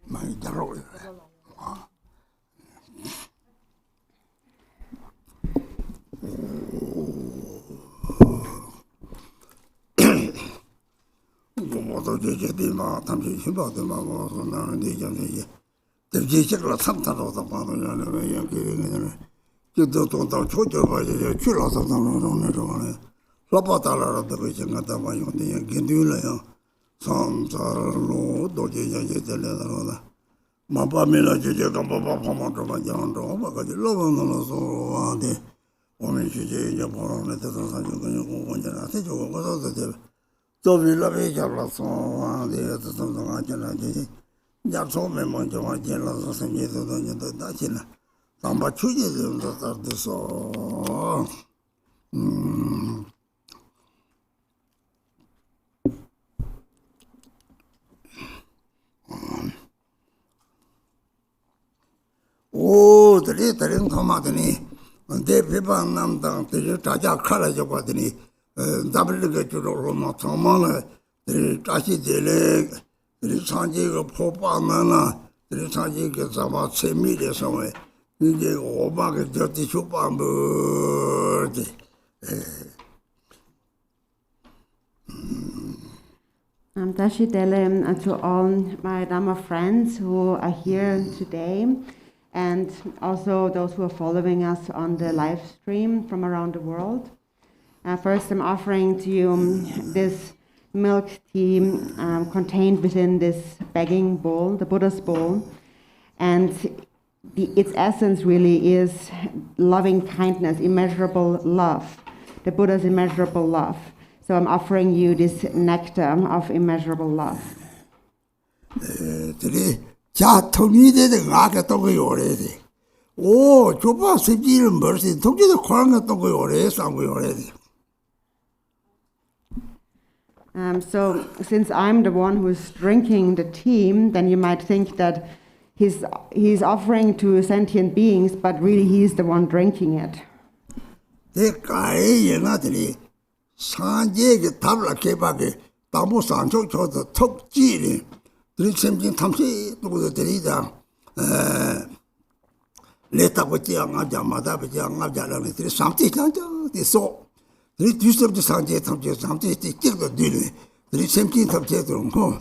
많이 잘하고요. 뭐도 제대로만 담지 힘받으면 뭐 나는 이제 대지식으로 삼타로도 받으려는 거예요. 저도 초조하게 줄어서 나오는 거네. 라바다라도 그 생각다 봐요. 근데 견디려요. 삼사로 도저히 되려나. 마바미나 제가 마바파마도 가져온다. 바가지 로번으로서 안돼. 오늘 이제 보러는 데서 사는 거 공원이나 세주고 가서 돼. 저 빌라에 잡았어. 안돼. 저 가잖아. 이제 약속에 먼저 와서 생겨서 던져 다시나. 담바 추지도 됐어. 오, 다른 가마더니 대비반 남당 들 자자 칼아져 봤더니 더블게 주로 뭐 정말 다시 되래 산지가 포빠나나 산지가 잡아 세미래서 이제 오바게 저기 쇼방버지 Dashi Dele to all my Dhamma friends who are here today, and also those who are following us on the live stream from around the world. First, I'm offering to you this milk tea contained within this begging bowl, the Buddha's bowl, and its essence really is loving kindness, immeasurable love, the Buddha's immeasurable love. So I'm offering you this nectar of immeasurable love. 자, 통일되는 아까 또 그 오래돼. 오, 조바 습지는 벌써 통제도 코랑가 또 그 오래 쌍고 오래돼. So since I'm the one who's drinking the tea, then you might think that he's offering to sentient beings, but really he's the one drinking it. 대가에 얘나들이 산재게 답라 개박에 담보 산초 줘도 턱지리 들이sem진 탐시 누구도 들이다 레타고 지앙아자마다 지앙아자라는 들이 삼티 장자 됐어 들이 뒤서부터 산재 탐지 삼티 찍도 들이 들이sem진 탐지도 고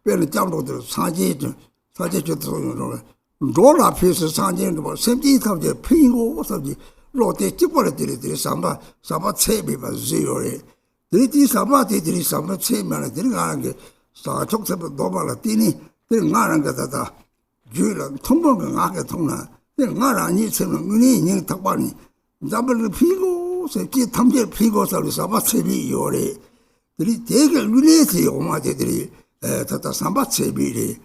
별로 장도들 산재 줘도 로라 피스 산재도 뭐 sem진 탐지 피고 삼지 로테 찍버려들이 삼바 체비바 지요래 들이 삼바들이 삼바 체면에 들어가는 게 사촉서도 노발라 뛰니 들어가는 거다 주를 통보가 하게 통나 들어가라니 처럼 은이 ning 탁바니 잡을 피고 세기 탐제 피고서 삼바 체비 요래 들이 되게 은이지 오마들이 다다 삼바 체비리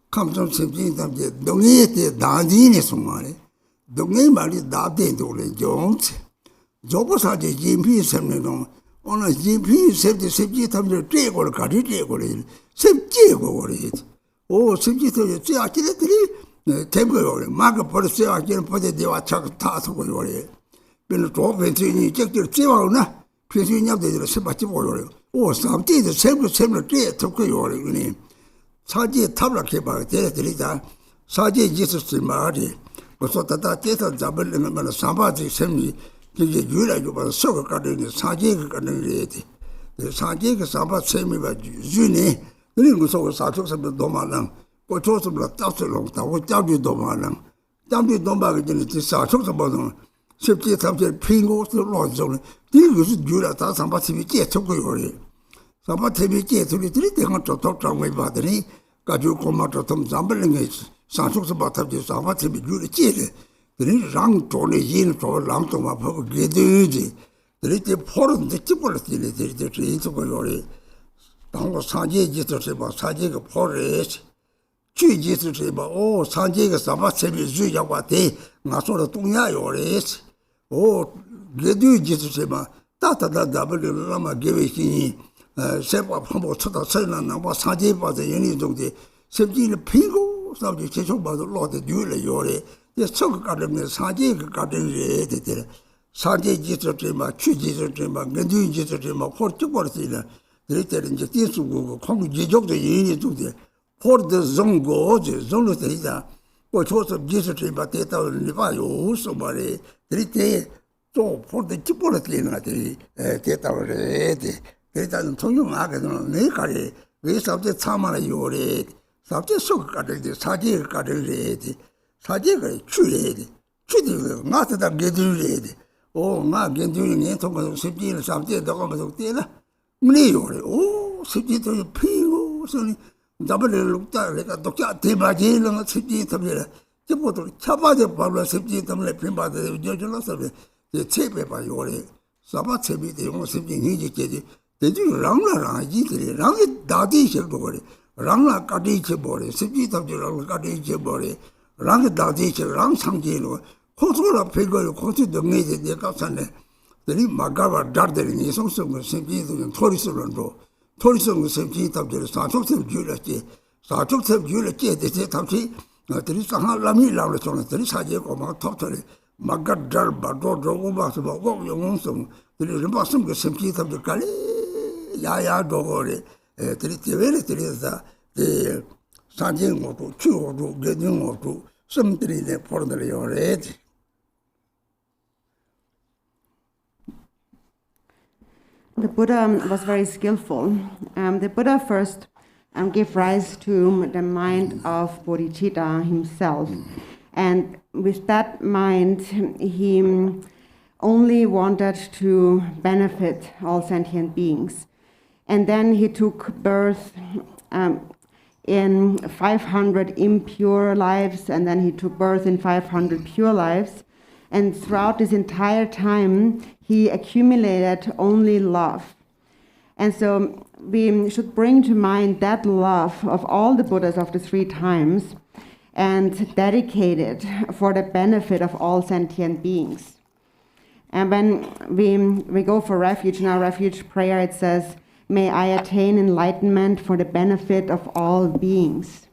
감정 체비 탐제 동의에 단지니 송말에 동네 말이 나대도래 정치 저거사지 진피 셈네도 오늘 진피 셈지 탐들 떼고를 가리 떼고를 셈지고 그래 오 셈지도 째아끼들이 템거요 마가 벌써 아끼는 포대 대와 차가 타서 그래 근데 조벤트니 적들 째와나 표시냐들 세바지 보려 오 삼티도 셈을 떼 듣고요 그러니 사지 탑락해 봐 데들이다 사지 지스 말이 그래서 다다 제사 잡으려면 말 사바지 셈이 이제 유라고 봐 서거 가는 사제가 가는 게지 사제가 사바 셈이 봐 주니 그런 거서 사촉서도 도마랑 고초서도 따스롱 타고 잡기도 많은 잡기도 많이 되는 사촉서 보는 쉽지 탐제 핑고서 로존 이것이 유라 다 사바심이 제초고 요리 사바템이 제초리 들이 대한 또 장외 받으니 가지고 고마도 좀 잡을는 게 산속서 바탑지 사바팀이 유리 찌래 그리 랑토네 인토 랑토마 보고 게드지 그리때 포른데 찌벌었지 들이 인토고 요리 당고 사제 지도서 봐 사제가 포레스 취지서 봐오 사제가 사바팀이 주야고 돼 나서로 동야 요리스 오 게드 지도서 봐 따따다 잡을라마 게베시니 세바 한번 쳐다 설나 나와 사제 봐서 연이 정도 Septi Pingo, some of the Cheshire by the Lord, the Dula Yore, the Sok Garden, the Sanjay Garden, Sanjay Jitter Trima, Chu Jitter Trima, Gandu Jitter Trima, Port Tuportina, the Ritter in Jatisu, Kong Jijok, the Yini to the Port the Zongo, the Zono Teresa, which was of Jitter Trima, Teta, Livayo, somebody, the Ritter, so for the Tuportina, the Teta, Teta, and Tonyo Magan, Nekari, we saw the Tamara Yore. Sabte sok kadde saje kadde saje ga chule chudi ngata da gedule o ma gedule ne to ko sibji la sabte da ko so te la mni yore o sibji to pingo so ni double lukta le ka dokya te ba je la sibji to le je po to chaba de ba la sibji to le pin ba de jo jo la so le che be ba yore saba che bi de mo sibji ni je je de ju rang la ji de rang da di she bo re Rangla Kadiche Bore, Sibit of the Kadiche Bore, Rang Dadiche, Rang Sangino, Kotura Pego, Koti dominated the Kasane, the Magava Darder in his also Sibit and Torison, Torison was Sibit of the Satok of Juliet, Satok of Juliet, the Tati, Teresa Lami Lauraton, Teresa Jacob, totally, Magad Darba, Dodro, about what you want some, the Rimbasum was Sibit of the Kali, Yaya Dogore. Teresa, the Sanjing or to Chu or to Gedung or to something that for the already. The Buddha was very skillful. The Buddha first gave rise to the mind of Bodhicitta himself. And with that mind, he only wanted to benefit all sentient beings. And then he took birth in 500 impure lives, and then he took birth in 500 pure lives. And throughout this entire time, he accumulated only love. And so we should bring to mind that love of all the Buddhas of the three times and dedicate it for the benefit of all sentient beings. And when we go for refuge, in our refuge prayer, it says, "May I attain enlightenment for the benefit of all beings."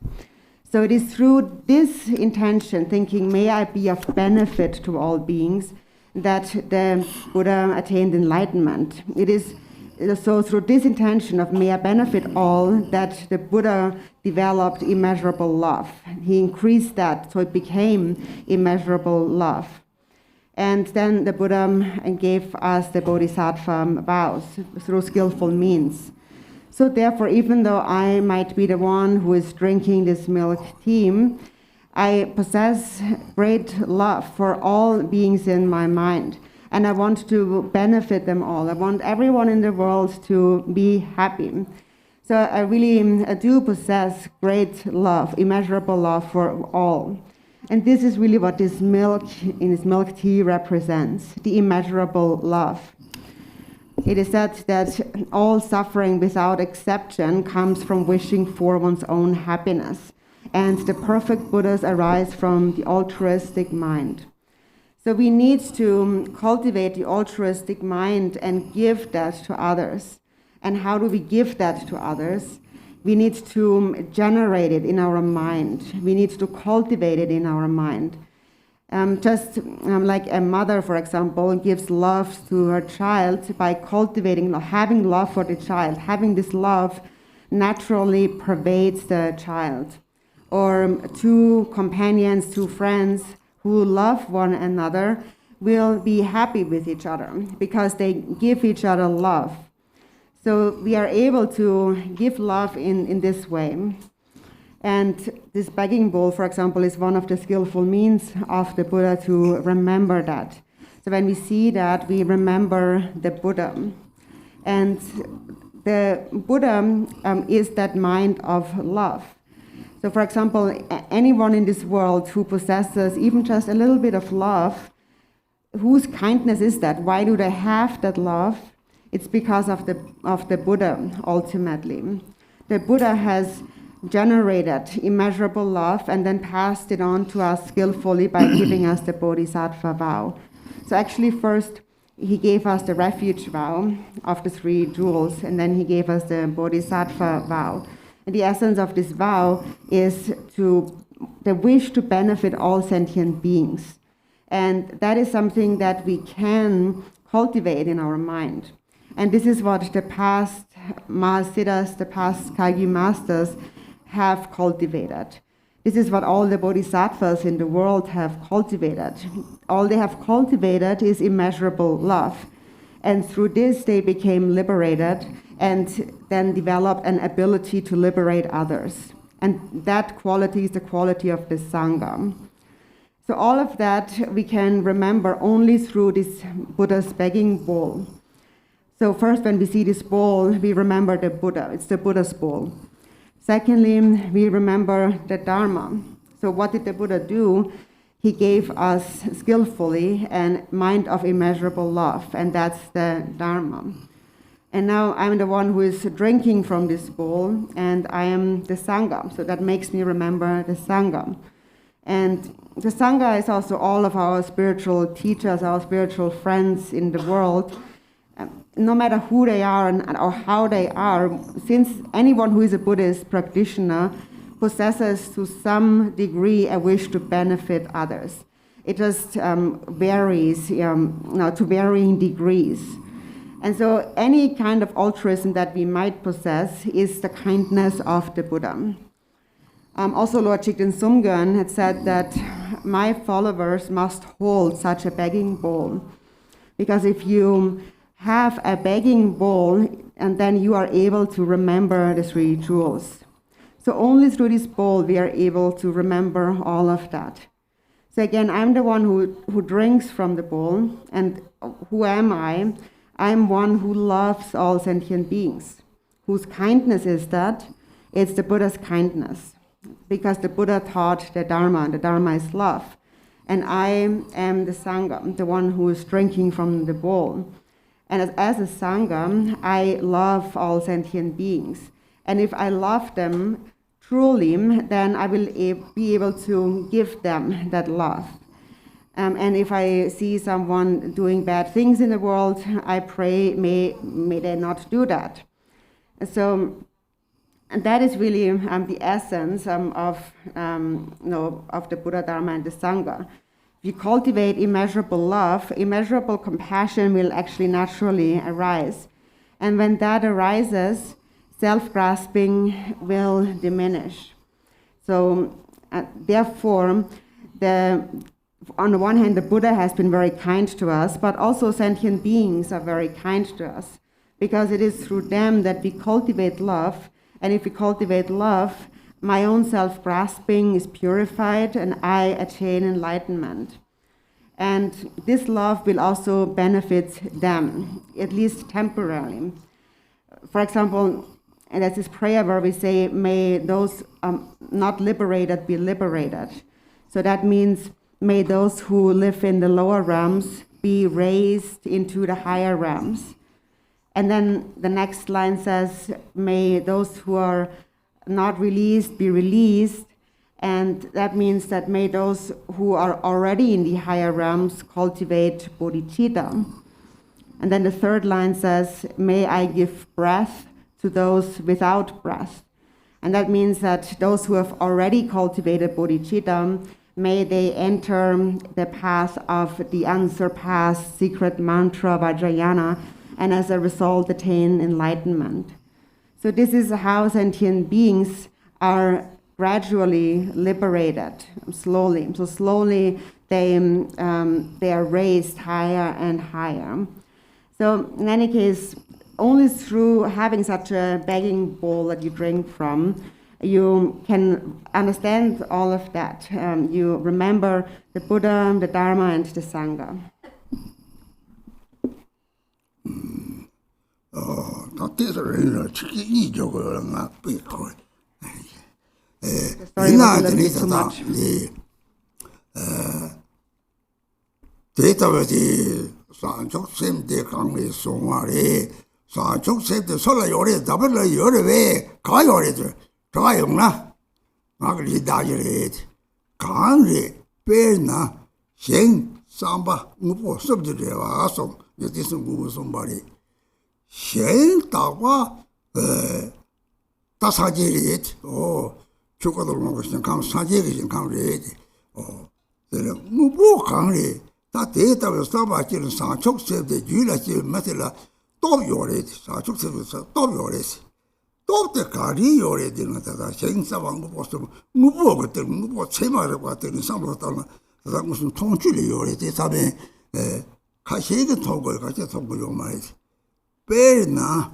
So it is through this intention, thinking, may I be of benefit to all beings, that the Buddha attained enlightenment. It is so through this intention of may I benefit all that the Buddha developed immeasurable love. He increased that, so it became immeasurable love. And then the Buddha gave us the Bodhisattva vows through skillful means. So therefore, even though I might be the one who is drinking this milk tea, I possess great love for all beings in my mind. And I want to benefit them all. I want everyone in the world to be happy. So I really do possess great love, immeasurable love for all. And this is really what this milk in this milk tea represents, the immeasurable love. It is said that all suffering without exception comes from wishing for one's own happiness. And the perfect Buddhas arise from the altruistic mind. So we need to cultivate the altruistic mind and give that to others. And how do we give that to others? We need to generate it in our mind. We need to cultivate it in our mind. Like a mother, for example, gives love to her child by cultivating, having love for the child. Having this love naturally pervades the child. Or two companions, two friends who love one another will be happy with each other because they give each other love. So we are able to give love in this way. And this begging bowl, for example, is one of the skillful means of the Buddha to remember that. So when we see that, we remember the Buddha. And the Buddha is that mind of love. So for example, anyone in this world who possesses even just a little bit of love, whose kindness is that? Why do they have that love? It's because of the Buddha, ultimately. The Buddha has generated immeasurable love and then passed it on to us skillfully by giving us the Bodhisattva vow. So actually first he gave us the refuge vow of the three jewels, and then he gave us the Bodhisattva vow. And the essence of this vow is the wish to benefit all sentient beings. And that is something that we can cultivate in our mind. And this is what the past Mahasiddhas, the past Kagyu masters have cultivated. This is what all the bodhisattvas in the world have cultivated. All they have cultivated is immeasurable love. And through this, they became liberated and then developed an ability to liberate others. And that quality is the quality of the Sangha. So all of that we can remember only through this Buddha's begging bowl. So first, when we see this bowl, we remember the Buddha. It's the Buddha's bowl. Secondly, we remember the Dharma. So what did the Buddha do? He gave us skillfully a mind of immeasurable love, and that's the Dharma. And now I'm the one who is drinking from this bowl, and I am the Sangha. So that makes me remember the Sangha. And the Sangha is also all of our spiritual teachers, our spiritual friends in the world. No matter who they are or how they are, since anyone who is a Buddhist practitioner possesses to some degree a wish to benefit others. It just varies to varying degrees. And so any kind of altruism that we might possess is the kindness of the Buddha. Also, Lord Jigten Sumgön had said that my followers must hold such a begging bowl. Because if you have a begging bowl, and then you are able to remember the three jewels. So only through this bowl we are able to remember all of that. So again, I'm the one who drinks from the bowl, and who am I? I'm one who loves all sentient beings. Whose kindness is that? It's the Buddha's kindness. Because the Buddha taught the Dharma is love. And I am the Sangha, the one who is drinking from the bowl. And as a Sangha, I love all sentient beings. And if I love them truly, then I will be able to give them that love. And if I see someone doing bad things in the world, I pray, may they not do that. And that is really the essence of the Buddha, Dharma, and the Sangha. If you cultivate immeasurable love, immeasurable compassion will actually naturally arise. And when that arises, self-grasping will diminish. So therefore, on the one hand, the Buddha has been very kind to us, but also sentient beings are very kind to us, because it is through them that we cultivate love. And if we cultivate love, my own self-grasping is purified and I attain enlightenment. And this love will also benefit them, at least temporarily. For example, and there's this prayer where we say, may those not liberated be liberated. So that means, may those who live in the lower realms be raised into the higher realms. And then the next line says, may those who are not released be released. And that means that may those who are already in the higher realms cultivate bodhicitta. And then the third line says, may I give breath to those without breath. And that means that those who have already cultivated bodhicitta, may they enter the path of the unsurpassed secret mantra Vajrayana, and as a result attain enlightenment. So this is how sentient beings are gradually liberated, slowly. So slowly they are raised higher and higher. So in any case, only through having such a begging bowl that you drink from, you can understand all of that. You remember the Buddha, the Dharma, and the Sangha. The story was a little bit too much. 다 사제리 죽어도 먹으신 감 사제리 감리 무보 강리 다 데이터를 써봐지는 사촉세대 유라지 맞을라 또 요래 사촉세에서 또 요래지 또때 가리 요래 되는 데다 생사왕 거 보면 무보 것들 무보 체마를 봤더니 상으로다는 무슨 통줄이 요래 대사에 가시게 통걸 같이 통걸 요 말이지 빼나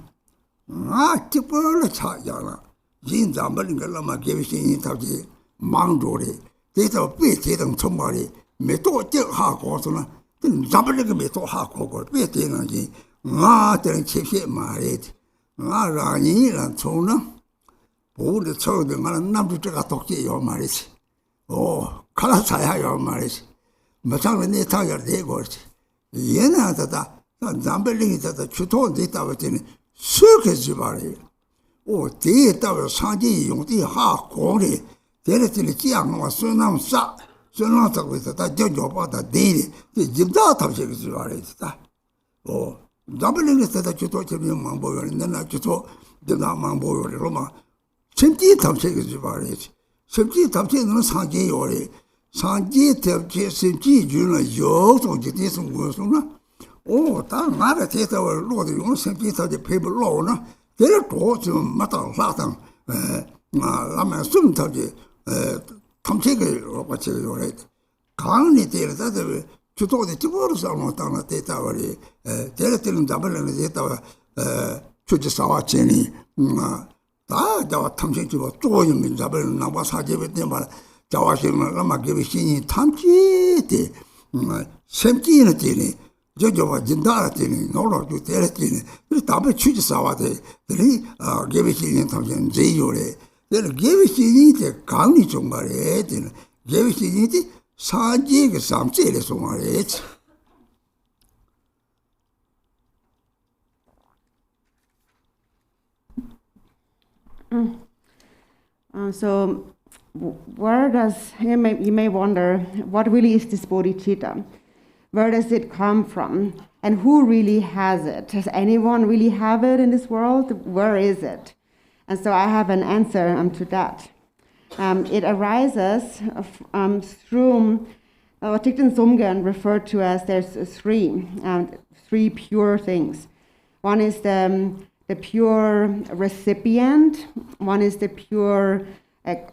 특별히 차잖아 인자말인 걸로만 개비신이 답지 망조리 대서 빼대등 정말이 매도 하고서는 잡을게 매도 하고 빼대는지 되는 칩시 말이지 라니란 총은 보는 처음에는 남주가 독재요 말이지 가라사야요 말이지 마찬가지 내 타결 되고지 얘나다다 잡을링이 다다 주토 됐다 버티는 수케지 말이에요 대다고 상지 용디 하고리 대레들이 지양과 순남사 순남사고 있었다 저저보다 대리 집다 탑식이 말이었다 잡을링이 다다 주토 재미만 망보요는 나 주토 대나 망보요를 로마 sem지 탑식이 말이지 sem지 탑식은 상지 요리 상지 탑식 sem지 주는 요소지 대성 거소나 다 나라 대다를 로도 용 sem지 탑식 페이블 로나 대를 도좀 맞다 라당 라면 숨터지 탐색을 같이 요래 강리 대를 주도대 집어서 못하는 대다월이 대를 때는 잡으려는 대다가 주지 사와체니 다 자와 탐색지고 쪼이면 잡으려는 나와 사제베 때만 자와시는 라마 개비신이 탐지대 샘지는 되니 저저와 진다라더니 놀러도 때렸더니 그래서 답을 취지 싸와대 그러니 개비신이 당신 제요래 내가 개비신이 강리 정말에 되는 개비신이 사지의 삼세에서 말이지 So where does you may wonder what really is this bodhicitta? Where does it come from? And who really has it? Does anyone really have it in this world? Where is it? And so I have an answer to that. It arises through what Thigten Somgen referred to as there's three pure things. One is the pure recipient, one is the pure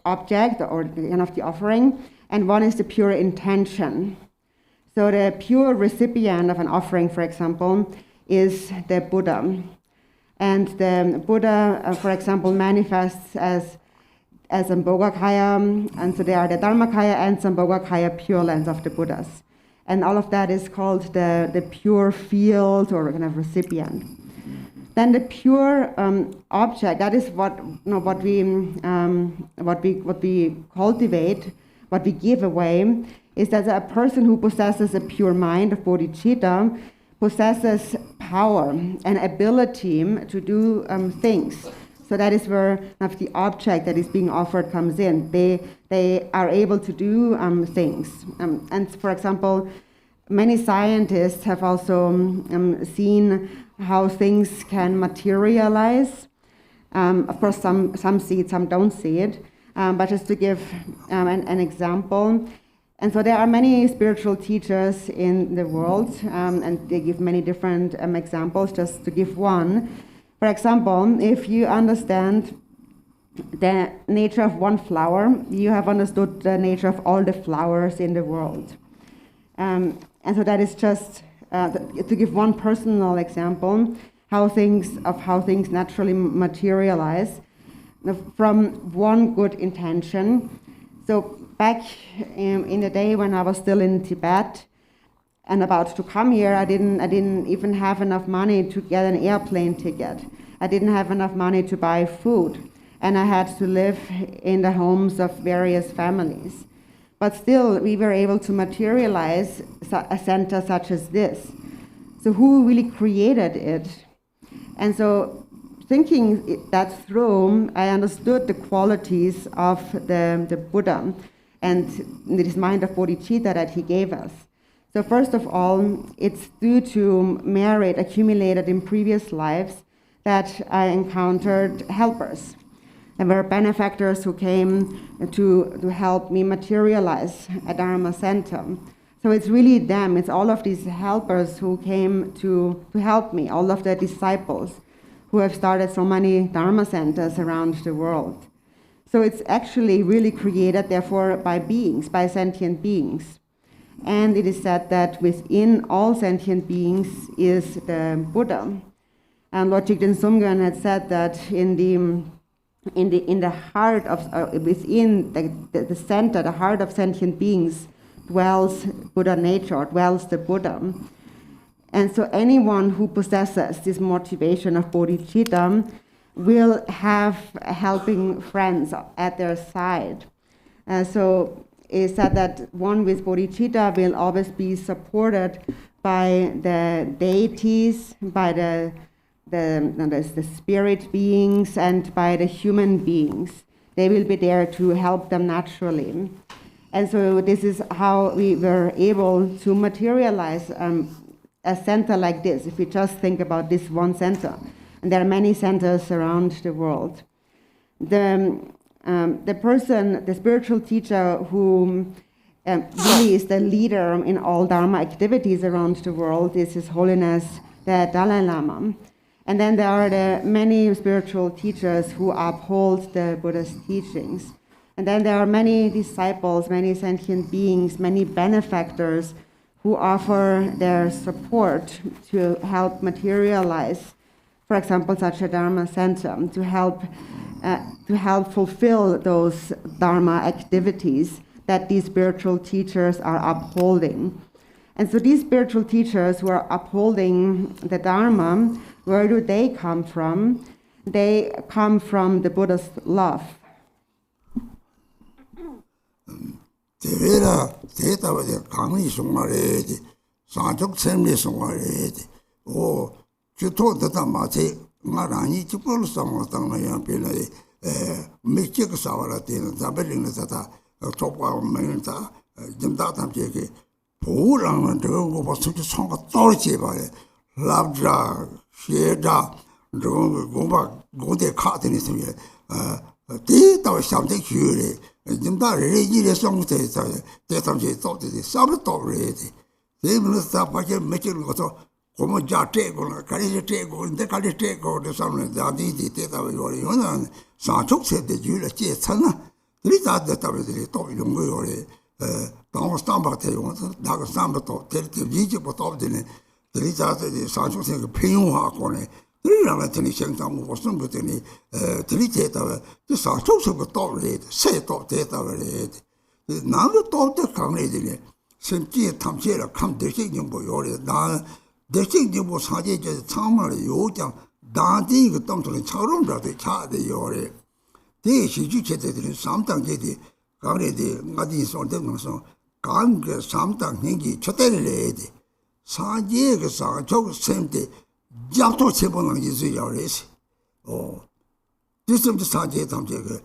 object or the offering, and one is the pure intention. So the pure recipient of an offering, for example, is the Buddha. And the Buddha, for example, manifests as Sambhogakaya, and so there are the Dharmakaya and Sambhogakaya pure lands of the Buddhas. And all of that is called the pure field or kind of recipient. Then the pure object, that is what we cultivate, what we give away, is that a person who possesses a pure mind of bodhicitta possesses power and ability to do things. So that is where the object that is being offered comes in. They are able to do things. And for example, many scientists have also seen how things can materialize. Of course, some see it, some don't see it. But just to give an example, and so there are many spiritual teachers in the world, and they give many different examples, just to give one. For example, if you understand the nature of one flower, you have understood the nature of all the flowers in the world. And so that is just to give one personal example, how things naturally materialize from one good intention. So back in the day when I was still in Tibet and about to come here, I didn't even have enough money to get an airplane ticket. I didn't have enough money to buy food, and I had to live in the homes of various families. But still, we were able to materialize a center such as this. So who really created it? And so thinking that through, I understood the qualities of the Buddha and this mind of bodhicitta that he gave us. So first of all, it's due to merit accumulated in previous lives that I encountered helpers. There were benefactors who came to help me materialize a Dharma center. So it's really them, it's all of these helpers who came to help me, all of the disciples who have started so many Dharma centers around the world. So it's actually really created, therefore, by beings, by sentient beings. And it is said that within all sentient beings is the Buddha. And Lord Jigten Sumgön had said that in the heart of, within the center, the heart of sentient beings, dwells Buddha nature, or dwells the Buddha. And so anyone who possesses this motivation of bodhicitta will have helping friends at their side. So it's said that one with bodhicitta will always be supported by the deities, by the spirit beings, and by the human beings. They will be there to help them naturally. And so this is how we were able to materialize a center like this, if we just think about this one center. And there are many centers around the world. The person, the spiritual teacher who really is the leader in all Dharma activities around the world is His Holiness the Dalai Lama. And then there are the many spiritual teachers who uphold the Buddha's teachings. And then there are many disciples, many sentient beings, many benefactors who offer their support to help materialize, for example, such a Dharma center, to help fulfill those Dharma activities that these spiritual teachers are upholding. And so these spiritual teachers who are upholding the Dharma, where do they come from? They come from the Buddha's love. Tevera teta de kami sungaredi sanjuk semle sungaredi o chuto data mate ngarani chupol samotang na ya pela mechik sawara tin zabeling tata topa menta jimda tam cheke pulang de go basu songa torche ba labja sheda go ba go de khatini suye ti ta samde kyure jimda re song te tam che to de sab to re de minusta pa che mechik go to como ya te go la kare te go de kare te go de samne da di te ta yo yo sa chok se de ju la che chana ri ta de ta de to yo go yo re dans stamba te yo da ga stamba to te ji ji po to de ne ri ta de sa chok se ke pin ha ko ne ri la te ni chen tang mo sum de ni ri te ta de sa chok se ko to re se to te ta re na lo to de kang le de ne sem ji tam che la kam de ji yin bo yo re na de ji ji bo sa je je chang ma le yo jiang da di ge dong de chao rong de cha de yo re de shi ju che de sam dang je de gang le de nga di so de no so gang ge sam dang ning ji che de le de sa je ge sa chok sem de jiang to che bo nang ji zui yo re si o de sem de sa je tam je ge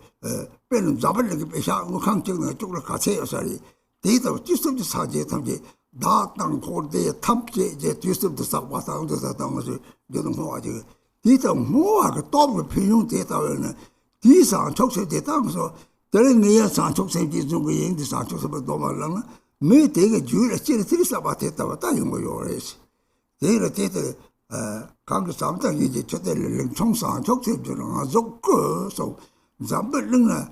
pe lu za ba le ge pe sha ngo khang jing ne chok le ka che yo sa ri de de de sem de sa je tam je da dang ko de tam je de sem de sa wa sa de sa dang je de dong ho a je de de mo a ge to ge pi yong de ta ne di sa chok se de dang so de ne ya sa chok se ji zong ge ying de sa chok se ba do ma lang me de ge ju le che de sa ba te ta ba ta yong yo re si de le te de gang ge sam dang ji che de le chong sa chok se de na zo ko so zam ba leng na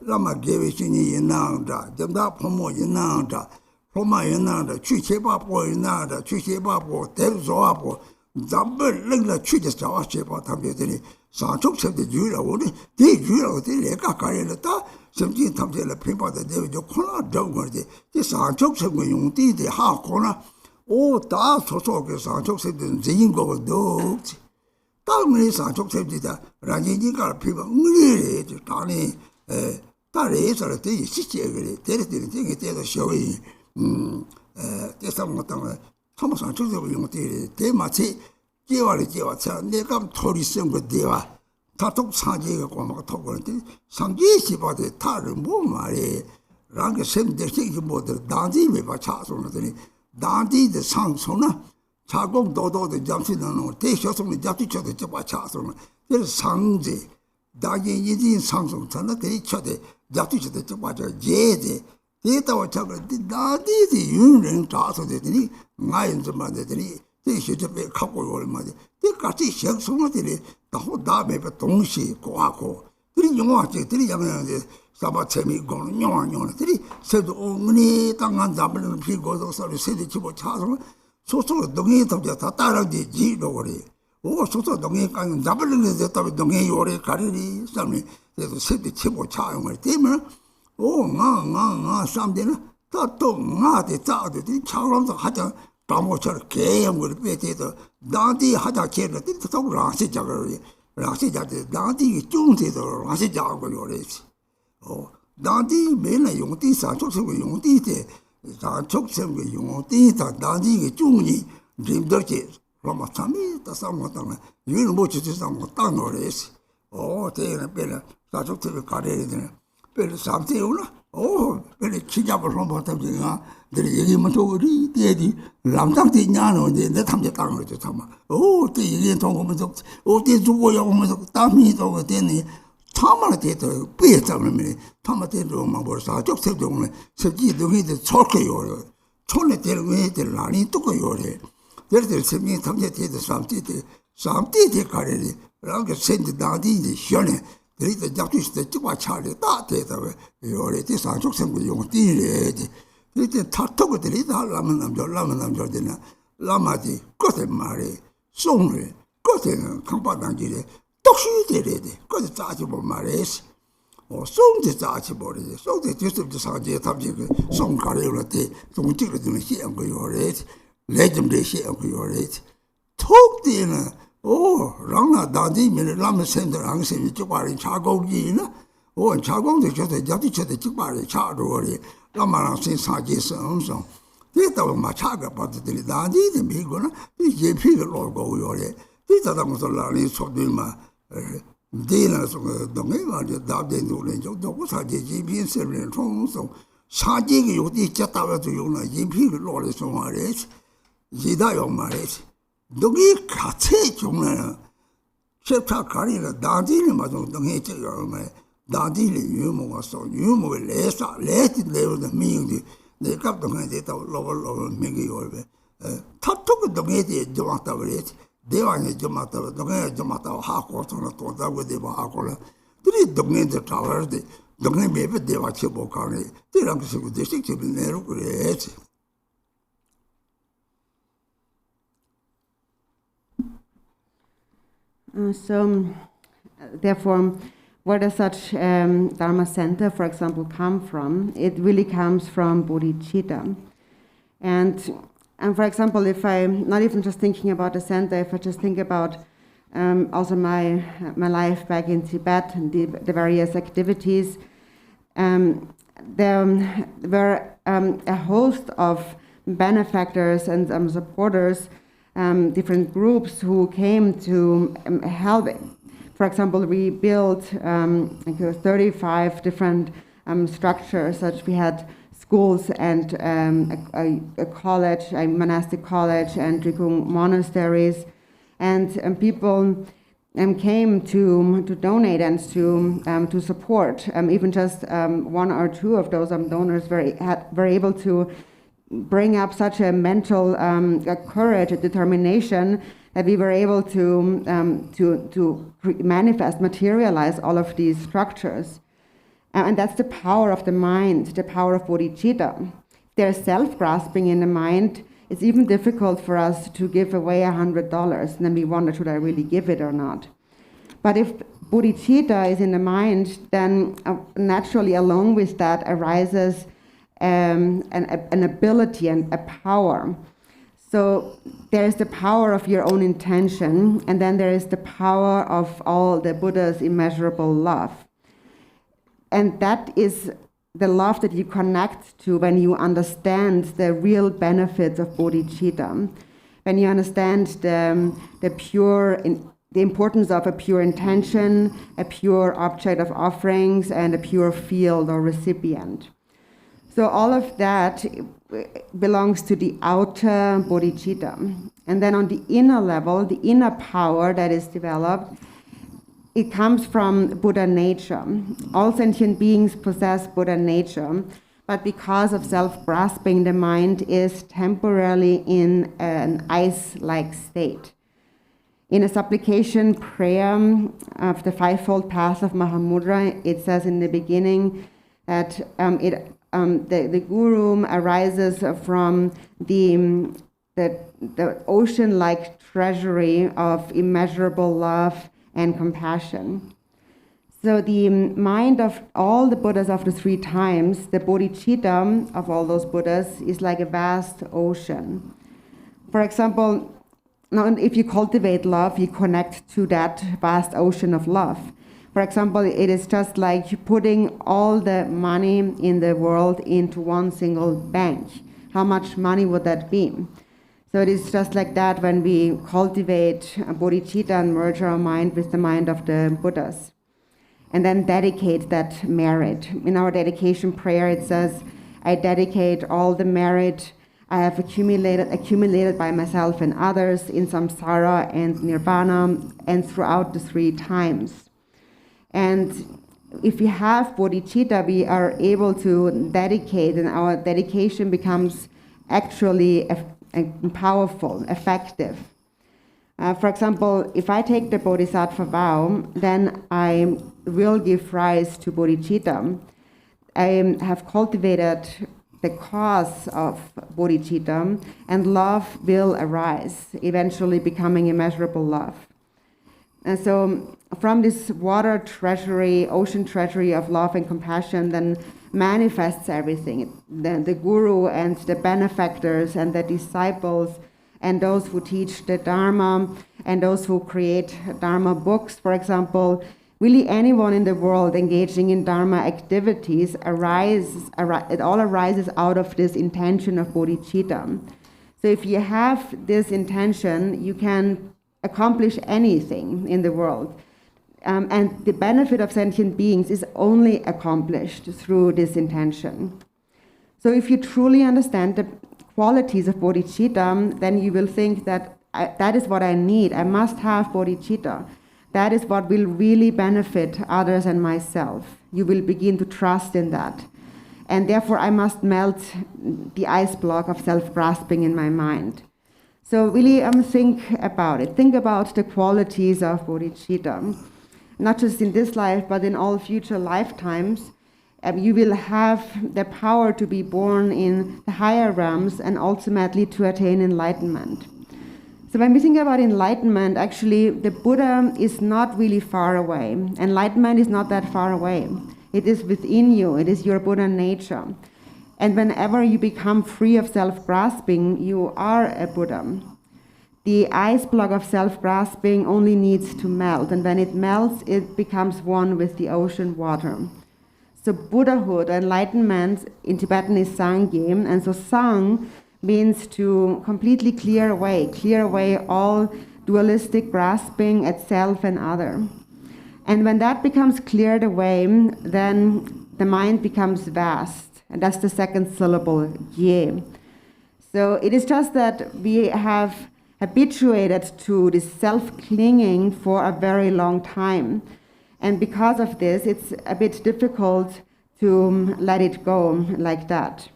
la ma ge we xin ni yin na da jam da pho mo yin na da pho ma yin na da chu che ba po yin na da chu che ba po de zo a po zam ba leng la chu de sa che ba tam de ni sa chok se de ju la wo de ju la de le ka ka le ta sem ji tam de le phin ba de de jo kho na dong go de sa chok se go yong ti de ha ko na o da so so ge sa chok se de yin go do当年上足车子的，让人家个批评你就当年大人说了，对细节个的，这个这个小人，这什么当然，他们上足车用的，这马车接完了接完车，你讲脱离生活的话，他都参加个光嘛脱过来的，上这些把的他人不嘛的，让个身体这个么的，当地没把查出来的，当地的上从呢。차공 도도의 잠시는 대셔성의 잡지쳐도 잡아 차서는 그 상제 다게 이진 상승 전에 대리 쳐대 잡히셔도 좀 맞아 제제 데이터와 작을 나디디 윤은 자서 되더니 나인 좀 만들더니 대시저 배 갖고 얼마지 같이 시작성들이 다 매번 동시 고하고 들이 영화들이 양양에 사바 재미고 영화들이 세도 어머니 땅한 잡는 피고도 소리 세대 집어 차서 소소 동에 다 따라지 지로 그래 오 소소 동에 강 잡는 게 됐다 동에 요래 가리리 삶이 그래서 세대 집어 차용을 때문에 오나나나 삼대는 또 나한테 짜듯이 차로서 하자 다모처럼 개형을 빼대도 나한테 하자 개를 또 라시자를 라시자들 나한테 중세도 라시자고 요래지 나한테 맨날 용띠 산속생고 용띠때 산속생고 용띠다 나한테 중이 힘들지 로마 참이 다 상관없다 이거는 뭐 주지 상관없다 노래지 대는 빼는 산속생고 가려야 되는 별로 삼태우나 별로 기잡을 한번 잡지가 내 얘기만 도리 대디 남장대 냐노데 내 탐제 땅을 줘 참아 때 얘기 통하면서 때 주고 오면서 땀이 또 되니 참아라 대도 빼자면 참아 대도 막 벌써 적세동네 세기 동이들 좋게요 촌에 되는 애들 아니 또 요래 그래서 세미 탐제 대도 삼태대 가려니 라고 센데 나디 시원해 그래서 잡히시대 찍어 차려 다 대다고 요래 대상적 생고 용 띠래지 그때 타토들이 다 라면 남절되나 라마디 끝에 말이 송을 끝에는 강바당길에 똑시 되래야 돼 끝에 짜지 못 말해서 송대 짜지 버리지 송대 뒤집도 사지 탑지 송 가려울 때 송찍을 때는 시한 거 요래 레점대 시한 거 요래 톡되는 랑나 다디면 라면 센터 항생이 쪽발이 차고기나 차고도 저도 잡히쳐도 쪽발이 차로리 라마랑 생사지서 엄청 됐다고 막 차가 받더니 다디도 미고나 이게 피를 놓고 요래 뒤다다면서 라니 소들만 데나서 동네가 다된 노래 저도 사지 GBI 세르는 통성 사지가 요디 쳤다가도 요나 GBI를 놓으려서 말이지 이다요 말이지 너기 같이 종래는 셉타 가리는 다디는 맞아 동해 찍어 말 다디를 유모를 레티 레오는 미용이 내가 동해 됐다 로로 미기 올베 타톡 동해에 좀 왔다 그랬지 대왕에 좀 왔다 동해 좀 왔다 하고 또 다고 되고 하고라 들이 동해에 타워데 동해 매베 대와 쳐보 가네 대랑 그거 대식 집을 내로 그랬지 Therefore, where does such Dharma center, for example, come from? It really comes from bodhicitta. And for example, if I'm not even just thinking about the center, if I just think about also my life back in Tibet and the various activities, there were a host of benefactors and supporters, different groups who came to help. For example, we built 35 different structures, such we had schools and a college, a monastic college, and Drikung monasteries, and people came to donate and to support. Even just one or two of those donors were able to bring up such a mental courage, a determination, that we were able to manifest, materialize all of these structures. And that's the power of the mind, the power of bodhicitta. If there's self-grasping in the mind, it's even difficult for us to give away $100, and then we wonder, should I really give it or not? But if bodhicitta is in the mind, then naturally along with that arises an ability and a power. So there is the power of your own intention, and then there is the power of all the Buddha's immeasurable love. And that is the love that you connect to when you understand the real benefits of bodhicitta, when you understand the importance of a pure intention, a pure object of offerings, and a pure field or recipient. So all of that belongs to the outer bodhicitta. And then on the inner level, the inner power that is developed it comes from Buddha nature. All sentient beings possess Buddha nature, but because of self-grasping, the mind is temporarily in an ice-like state. In a supplication prayer of the fivefold path of Mahamudra, it says in the beginning that the guru arises from the ocean-like treasury of immeasurable love and compassion. So the mind of all the Buddhas of the three times, the bodhicitta of all those Buddhas, is like a vast ocean. For example, now if you cultivate love, you connect to that vast ocean of love. For example, it is just like putting all the money in the world into one single bank. How much money would that be? So it is just like that when we cultivate a bodhicitta and merge our mind with the mind of the Buddhas. And then dedicate that merit. In our dedication prayer, it says, I dedicate all the merit I have accumulated by myself and others in samsara and nirvana and throughout the three times. And if we have bodhicitta, we are able to dedicate, and our dedication becomes actually powerful, effective. For example, if I take the bodhisattva vow, then I will give rise to bodhicitta. I have cultivated the cause of bodhicitta, and love will arise, eventually becoming immeasurable love. And so from this water treasury, ocean treasury of love and compassion, then manifests everything. The guru and the benefactors and the disciples and those who teach the Dharma and those who create Dharma books, for example, really anyone in the world engaging in Dharma activities, it all arises out of this intention of bodhicitta. So if you have this intention, you can accomplish anything in the world. And the benefit of sentient beings is only accomplished through this intention. So if you truly understand the qualities of bodhicitta, then you will think that that is what I need. I must have bodhicitta. That is what will really benefit others and myself. You will begin to trust in that. And therefore, I must melt the ice block of self-grasping in my mind. So really think about it. Think about the qualities of bodhicitta. Not just in this life, but in all future lifetimes. You will have the power to be born in the higher realms and ultimately to attain enlightenment. So when we think about enlightenment, actually the Buddha is not really far away. Enlightenment is not that far away. It is within you. It is your Buddha nature. And whenever you become free of self-grasping, you are a Buddha. The ice block of self-grasping only needs to melt, and when it melts, it becomes one with the ocean water. So Buddhahood, enlightenment, in Tibetan is Sangye, and so Sang means to completely clear away all dualistic grasping at self and other. And when that becomes cleared away, then the mind becomes vast, and that's the second syllable, ye. So it is just that we have habituated to this self-clinging for a very long time. And because of this, it's a bit difficult to let it go like that.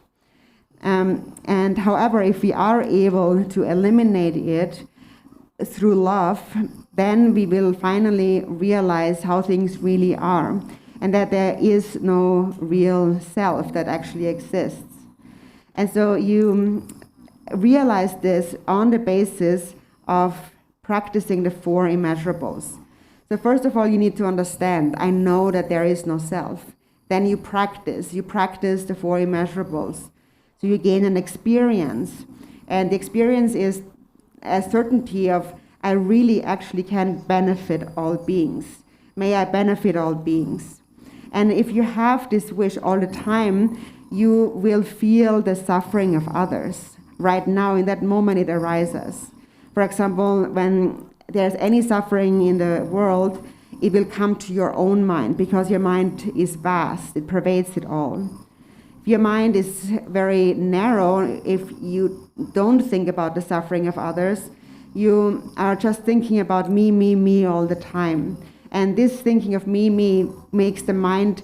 And however, if we are able to eliminate it through love, then we will finally realize how things really are, and that there is no real self that actually exists. And so you realize this on the basis of practicing the four immeasurables. So first of all, you need to understand, I know that there is no self. Then you practice the four immeasurables. So you gain an experience. And the experience is a certainty of, I really actually can benefit all beings. May I benefit all beings. And if you have this wish all the time, you will feel the suffering of others. Right now, in that moment, it arises. For example, when there's any suffering in the world, it will come to your own mind, because your mind is vast, it pervades it all. If your mind is very narrow, if you don't think about the suffering of others, you are just thinking about me all the time. And this thinking of me makes the mind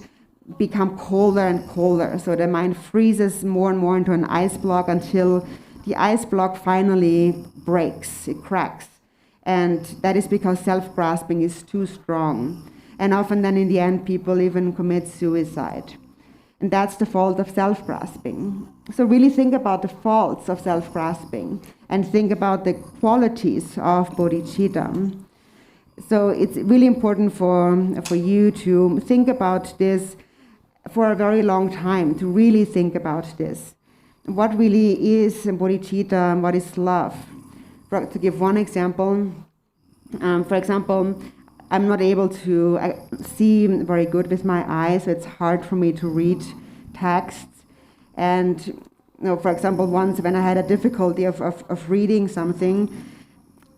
become colder and colder. So the mind freezes more and more into an ice block until the ice block finally breaks, it cracks. And that is because self-grasping is too strong. And often then in the end, people even commit suicide. And that's the fault of self-grasping. So really think about the faults of self-grasping and think about the qualities of bodhicitta. So it's really important for you to think about this for a very long time, to really think about this. What really is bodhicitta and what is love? To give one example, for example, I'm not able to see very good with my eyes, so it's hard for me to read texts. And for example, once when I had a difficulty of reading something,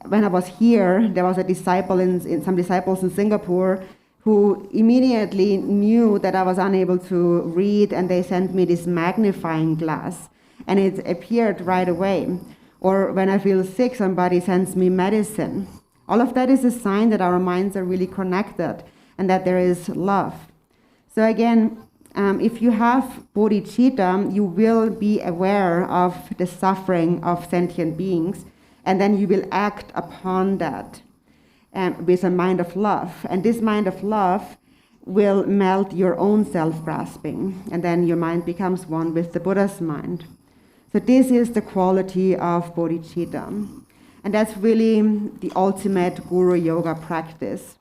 when I was here, there was a disciple some disciples in Singapore who immediately knew that I was unable to read, and they sent me this magnifying glass, and it appeared right away. Or when I feel sick, somebody sends me medicine. All of that is a sign that our minds are really connected and that there is love. So again, if you have bodhicitta, you will be aware of the suffering of sentient beings, and then you will act upon that with a mind of love. And this mind of love will melt your own self-grasping, and then your mind becomes one with the Buddha's mind. So this is the quality of bodhicitta. And that's really the ultimate guru yoga practice.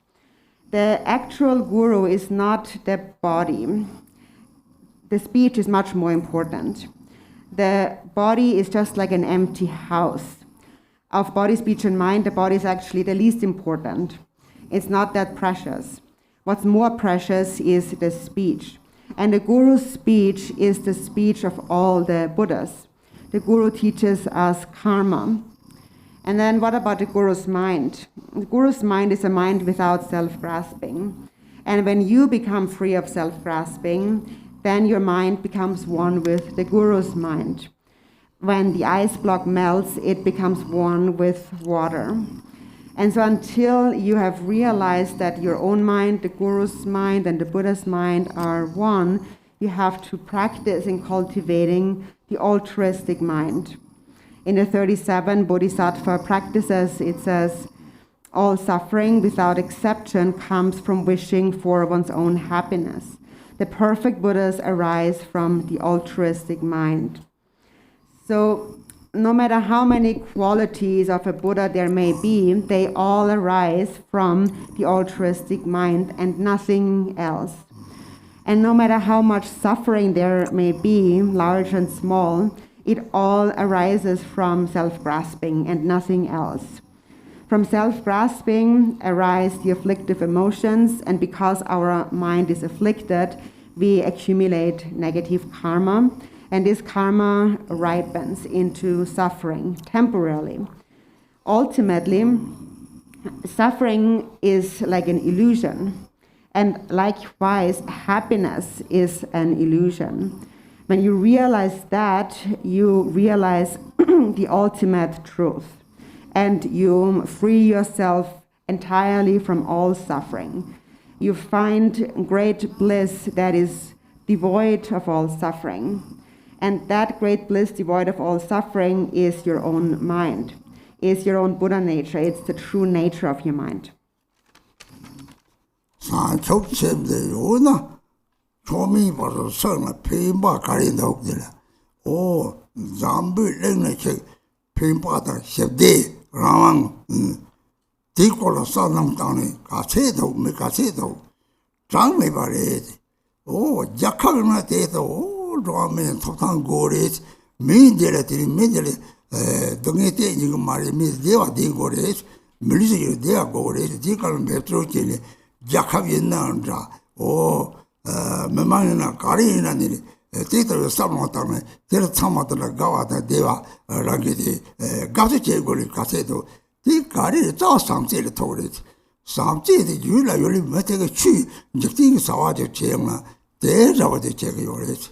The actual guru is not the body. The speech is much more important. The body is just like an empty house. Of body, speech, and mind, the body is actually the least important. It's not that precious. What's more precious is the speech. And the guru's speech is the speech of all the Buddhas. The guru teaches us karma. And then what about the guru's mind? The guru's mind is a mind without self-grasping. And when you become free of self-grasping, then your mind becomes one with the guru's mind. When the ice block melts, it becomes one with water. And so until you have realized that your own mind, the guru's mind, and the Buddha's mind are one, you have to practice in cultivating the altruistic mind. In the 37 Bodhisattva practices, it says, all suffering without exception comes from wishing for one's own happiness. The perfect Buddhas arise from the altruistic mind. So no matter how many qualities of a Buddha there may be, they all arise from the altruistic mind and nothing else. And no matter how much suffering there may be, large and small, it all arises from self-grasping and nothing else. From self-grasping arise the afflictive emotions, and because our mind is afflicted, we accumulate negative karma, and this karma ripens into suffering temporarily. Ultimately, suffering is like an illusion, and likewise, happiness is an illusion. When you realize that, you realize the ultimate truth, and you free yourself entirely from all suffering. You find great bliss that is devoid of all suffering. And that great bliss devoid of all suffering is your own mind, is your own Buddha nature. It's the true nature of your mind. Chomi was a son of Pimba carrying the Ogdilla. Oh, Zambu Lenachek, Pimpa, Shevde, Ramang, Ticola Sanam Tani, Caseto, Micaseto, Translate by it. Oh, Jackalna Teto, oh, Draman, Totan Gores, immediately, Donate, you marry Miss Deva Dingores, Military Dea Gores, Tical Petrocini, Jackavinandra, oh. Memangina Karina ni Tito Samotame, Tiratamata Gavata Deva Ragiti, Gatiche Goli Caseto, the Kari something told it. Something that you like really met a tree, Jacking Sawaja Chema, there's our the check your age.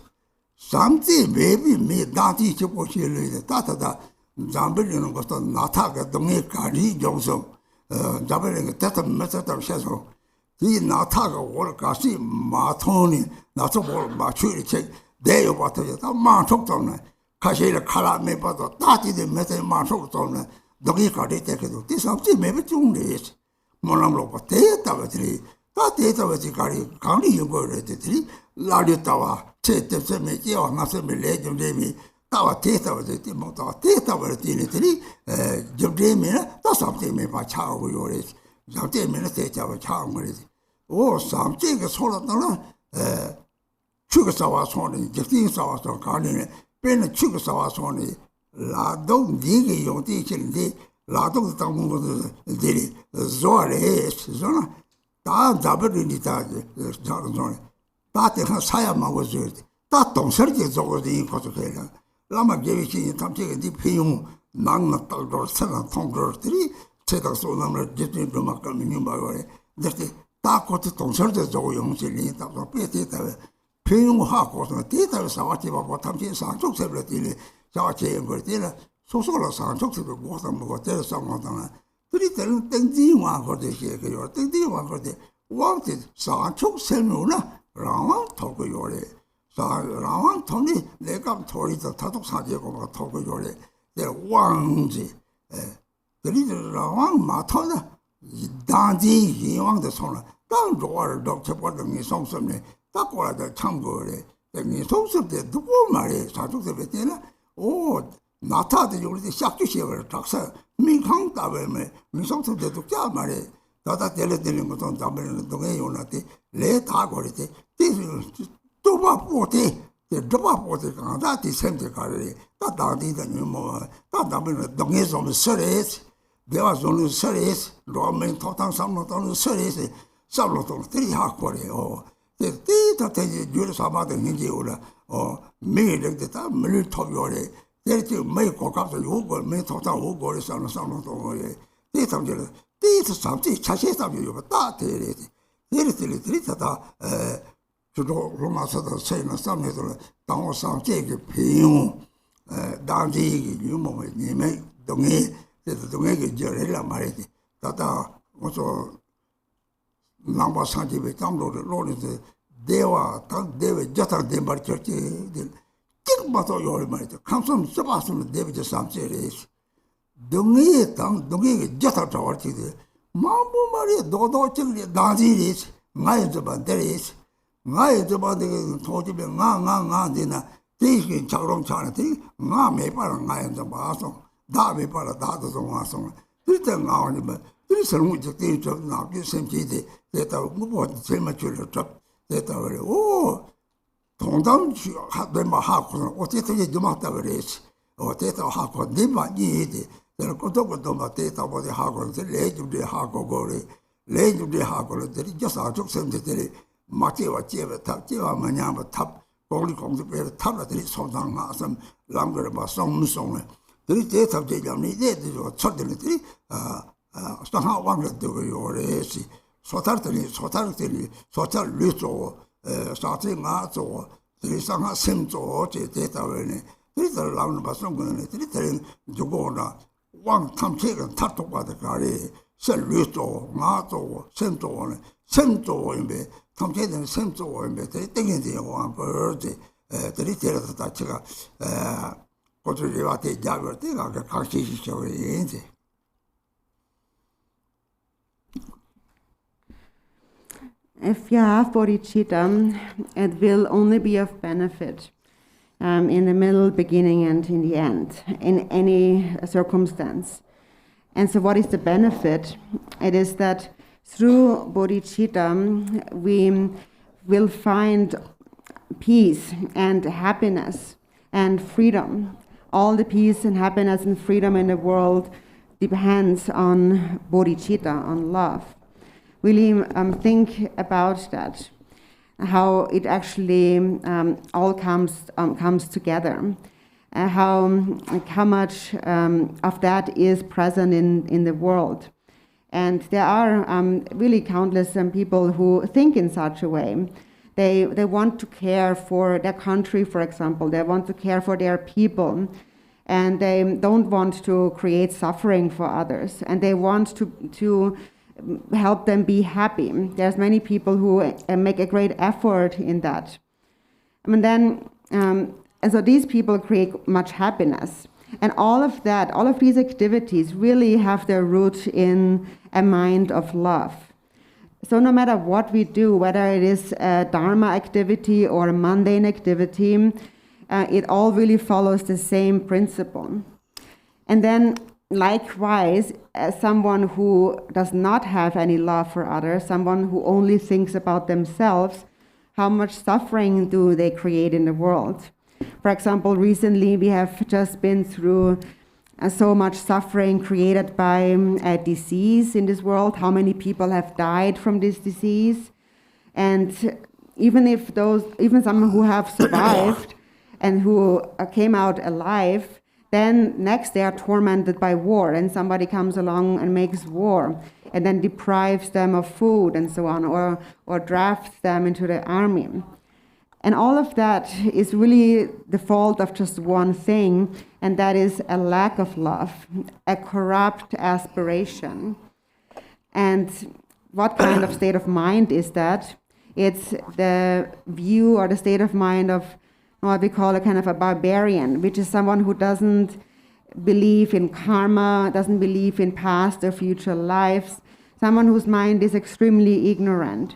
Something maybe me Dati Chipochi, Tata, Zambillion was the Nataka, Dominic Kari Johnson, Jabbering a Tata method of Shadow. 이 나타가 올 가시 마토니 나서 뭘 맞추리 책 내요 같아요. 다 만속점네. 가시를 칼라메 봐도 따지데 메세 만속점네. 너기 가리 때도 뒤삼지 매번 중리스. 뭐라고 봐. 대다버들이 다 대다버지 가리 강리 연구를 했더니 라리타와 제때쯤에 끼어 나서면 레좀데미 따와 대다버지 뭐다 대다버지들이 좀데미는 다 삼때에 봐 차고 요래. 잠때면은 대자고 차고 그러지. 오 삼때가 소라다나 추가사와 손이 적팅사와서 가는 배는 추가사와 손이 라동 니게 용띠치는데 라동 당문 것들이 조아래 조나 다 잡으니까 저런 다 대한 사야만 거지. 다 동설지 저거지 거서 그래. 라마 개비치 탐지게 니 피용 망나 떨도 선한 통들이 제가 소나물 제대로 좀 막으면 말거래. 근데 다 것도 동설지 저거 용실이 다 빼대다. 평화고서 대다를 사와티하고 탐지 상속세를 띠리 자와체 걸 띠라 소소로 상속세를 고서 먹고 때려 상관하나 그리들은 땡지와 거듯이 그요 땡지와 거듯 왕티 상속세누나 라왕 토고 요래 자 라왕 토니 내가 토리도 타독 사제고 토고 요래 내 왕지 그리들 라왕 마토나 단지 이왕의 손을 땅 좋아를 독쳐버리는 성선에 딱 거라다 참고래. 이 속습때 누구 말에 사족습에 때나 오 나타도 요리 시작주시를 tak사 민강 따베메 민속습때 독자 말에 다다 때려드리는 것도 담으는 동에 요나데 레다 거리데 또봐 보대 또봐 보대 간다 디셈데 가래 다 다디다 뭐다 담으는 동에 좀 서레스 내가 좀 서레스 로맨 토탕 삼노도 서레스 살로도 들이 하고래요. 다 대지 유로 사마도 ninji 오라 매일에 다 매일 토요래 대지 매일 고갑도 요거 매일 토탕 오고래 삼노도 거래 대탐들 대지 삼지 자세 삼요 다 대래지 대리들이 다 주로 로마서도 세는 삼네들 당호 삼제게 비용 당지 유모의 님의 동에 동에게 저래라 말이지 다다 뭐저 남바 산지에 담로를 로르데 대와 당 대외 저타 대말 처치 띵바도 요리 말이죠. 감성 써봤으면 대비저 삼세레 동네 당 동네 저타 저어치데 마부 말이 도도 찍리 나지리스 나이 저반데리스 나이 저반데 도지be 나나나 되나 대신 작롱 차는데 나 매바라 나이 좀 봐서 다 매바라 다도 좀 와서 일단 나오니면 그래서 무적대 좀 나게 생기지 대다 뭐 제일 맞추려 좀 대다 그래 오 동담 하면 하고 어떻게 좀 왔다 그래지 대다 하고 네만 이디 내가 것도 막 대다 보대 하고 레주리 하고 거래 레주리 하고 들이 저사 적선들이 맞게와 제가 탑제와 뭐냐면 탑 거기 공부에 탑들이 소상 나선 랑거를 막 송송을 들이 대다 제jam이 이제도 첫들이 상하 왕들도 요래시 소탈들이 소탈 류조 사체마조 들이상하 셈조 제대다원에 들이들 나오는 바송거는 들이들 저거나 왕 탐체가 탑독받을 가리 셀류조 마조 셈조원에 셈조원에 탐체는 셈조원에 땡긴지 왕 버지 들이들어서 다 제가 고추리 와대 잡을 때가 각시시죠 인지 If you have bodhicitta, it will only be of benefit in the middle, beginning, and in the end, in any circumstance. And so what is the benefit? It is that through bodhicitta, we will find peace and happiness and freedom. All the peace and happiness and freedom in the world depends on bodhicitta, on love. Really think about that, how it actually all comes together, how much of that is present in the world. And there are really countless people who think in such a way. They want to care for their country, for example. They want to care for their people. And they don't want to create suffering for others. And they want to help them be happy. There's many people who make a great effort in that. And so these people create much happiness. And all of that, all of these activities really have their root in a mind of love. So no matter what we do, whether it is a Dharma activity or a mundane activity, it all really follows the same principle. And then likewise, as someone who does not have any love for others, someone who only thinks about themselves, how much suffering do they create in the world? For example, recently we have just been through so much suffering created by a disease in this world. How many people have died from this disease? And even someone who have survived and who came out alive, then next they are tormented by war, and somebody comes along and makes war and then deprives them of food and so on, or drafts them into the army. And all of that is really the fault of just one thing, and that is a lack of love, a corrupt aspiration. And what kind of state of mind is that? It's the view or the state of mind of what we call a kind of a barbarian, which is someone who doesn't believe in karma, doesn't believe in past or future lives, someone whose mind is extremely ignorant.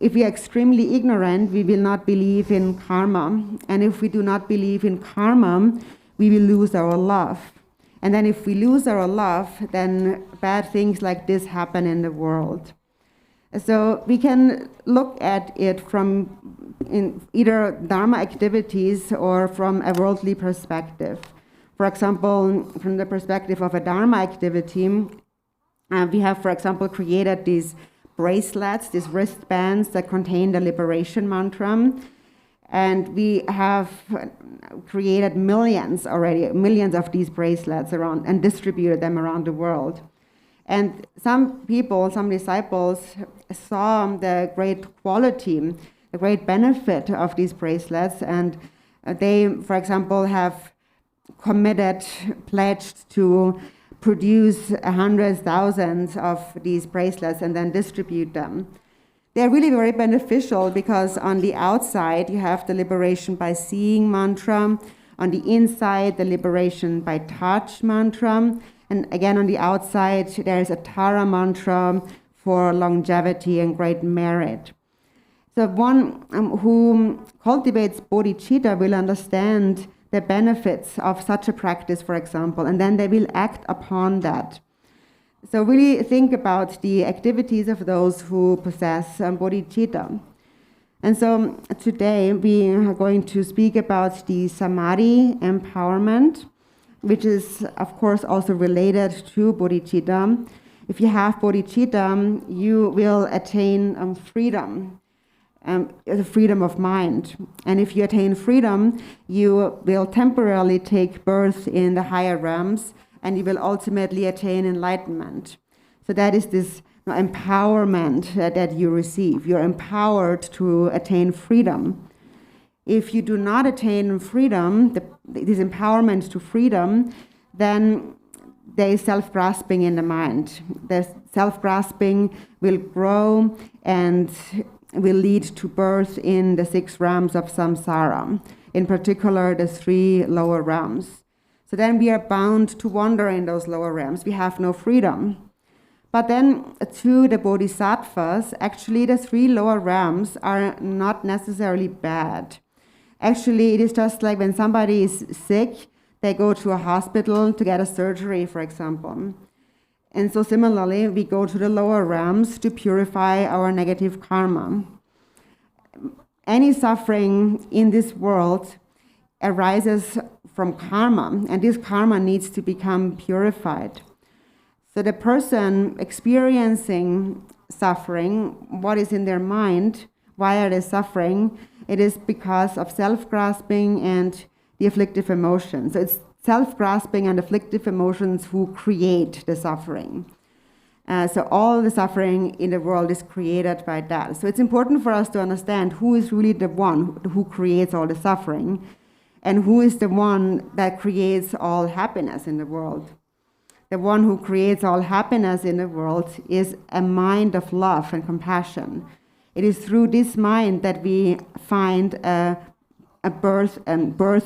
If we are extremely ignorant, we will not believe in karma. And if we do not believe in karma, we will lose our love. And then if we lose our love, then bad things like this happen in the world. So we can look at it from in either Dharma activities or from a worldly perspective. For example, from the perspective of a Dharma activity, we have, for example, created these bracelets, these wristbands that contain the liberation mantra. And we have created millions of these bracelets around and distributed them around the world. And some people, some disciples saw the great quality, the great benefit of these bracelets, and they, for example, have pledged to produce 100,000 of these bracelets and then distribute them. They're really very beneficial because on the outside you have the liberation by seeing mantra, on the inside the liberation by touch mantra, and again on the outside there is a Tara mantra for longevity and great merit. So one who cultivates bodhicitta will understand the benefits of such a practice, for example, and then they will act upon that. So really think about the activities of those who possess bodhicitta. And so today we are going to speak about the Samadhi empowerment, which is of course also related to bodhicitta. If you have bodhicitta, you will attain freedom. The freedom of mind. And if you attain freedom, you will temporarily take birth in the higher realms, and you will ultimately attain enlightenment. So that is this empowerment that you receive. You're empowered to attain freedom. If you do not attain freedom, this empowerment to freedom, then there is self-grasping in the mind. The self-grasping will grow and will lead to birth in the 6 realms of samsara, in particular the 3 lower realms. So then we are bound to wander in those lower realms. We have no freedom. But then to the bodhisattvas, actually the 3 lower realms are not necessarily bad. Actually, it is just like when somebody is sick, they go to a hospital to get a surgery, for example. And so similarly, we go to the lower realms to purify our negative karma. Any suffering in this world arises from karma, and this karma needs to become purified. So the person experiencing suffering, what is in their mind, why are they suffering? It is because of self-grasping and the afflictive emotions. So it's self-grasping and afflictive emotions who create the suffering. So all the suffering in the world is created by that. So it's important for us to understand who is really the one who creates all the suffering, and who is the one that creates all happiness in the world. the one who creates all happiness in the world, is a mind of love and compassion. It is through this mind that we find a birth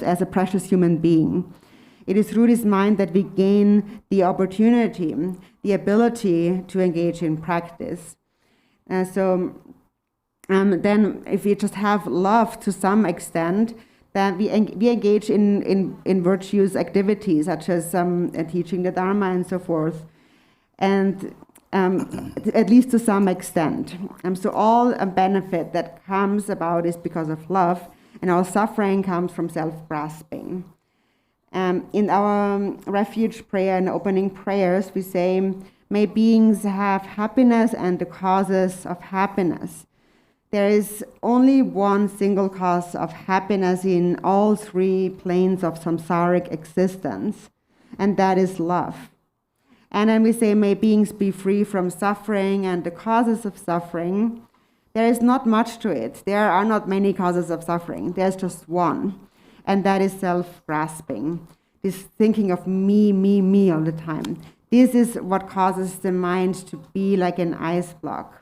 as a precious human being. It is through this mind that we gain the opportunity, the ability to engage in practice. Then if we just have love to some extent, then we engage in virtuous activities such as teaching the Dharma and so forth, and at least to some extent. So all a benefit that comes about is because of love, and all suffering comes from self-grasping. In our refuge prayer and opening prayers, we say, may beings have happiness and the causes of happiness. There is only one single cause of happiness in all three planes of samsaric existence, and that is love. And then we say, may beings be free from suffering and the causes of suffering. There is not much to it. There are not many causes of suffering. There's just one, and that is self-grasping, this thinking of me all the time. This is what causes the mind to be like an ice block.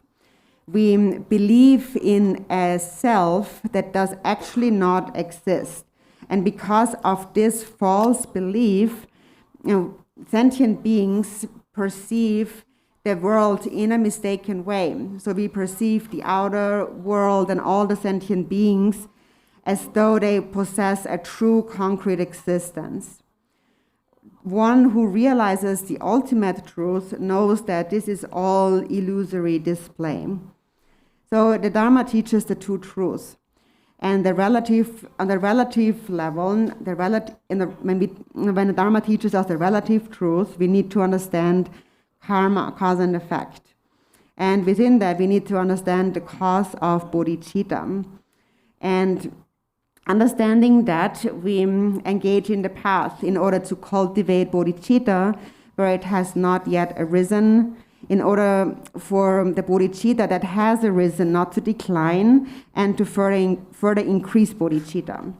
We believe in a self that does actually not exist. And because of this false belief, sentient beings perceive the world in a mistaken way. So we perceive the outer world and all the sentient beings as though they possess a true concrete existence. One who realizes the ultimate truth knows that this is all illusory display. So the Dharma teaches the two truths, and on the relative level, when the Dharma teaches us the relative truth, we need to understand karma, cause and effect, and within that we need to understand the cause of bodhicitta, and understanding that we engage in the path in order to cultivate bodhicitta where it has not yet arisen, in order for the bodhicitta that has arisen not to decline and to further increase bodhicitta.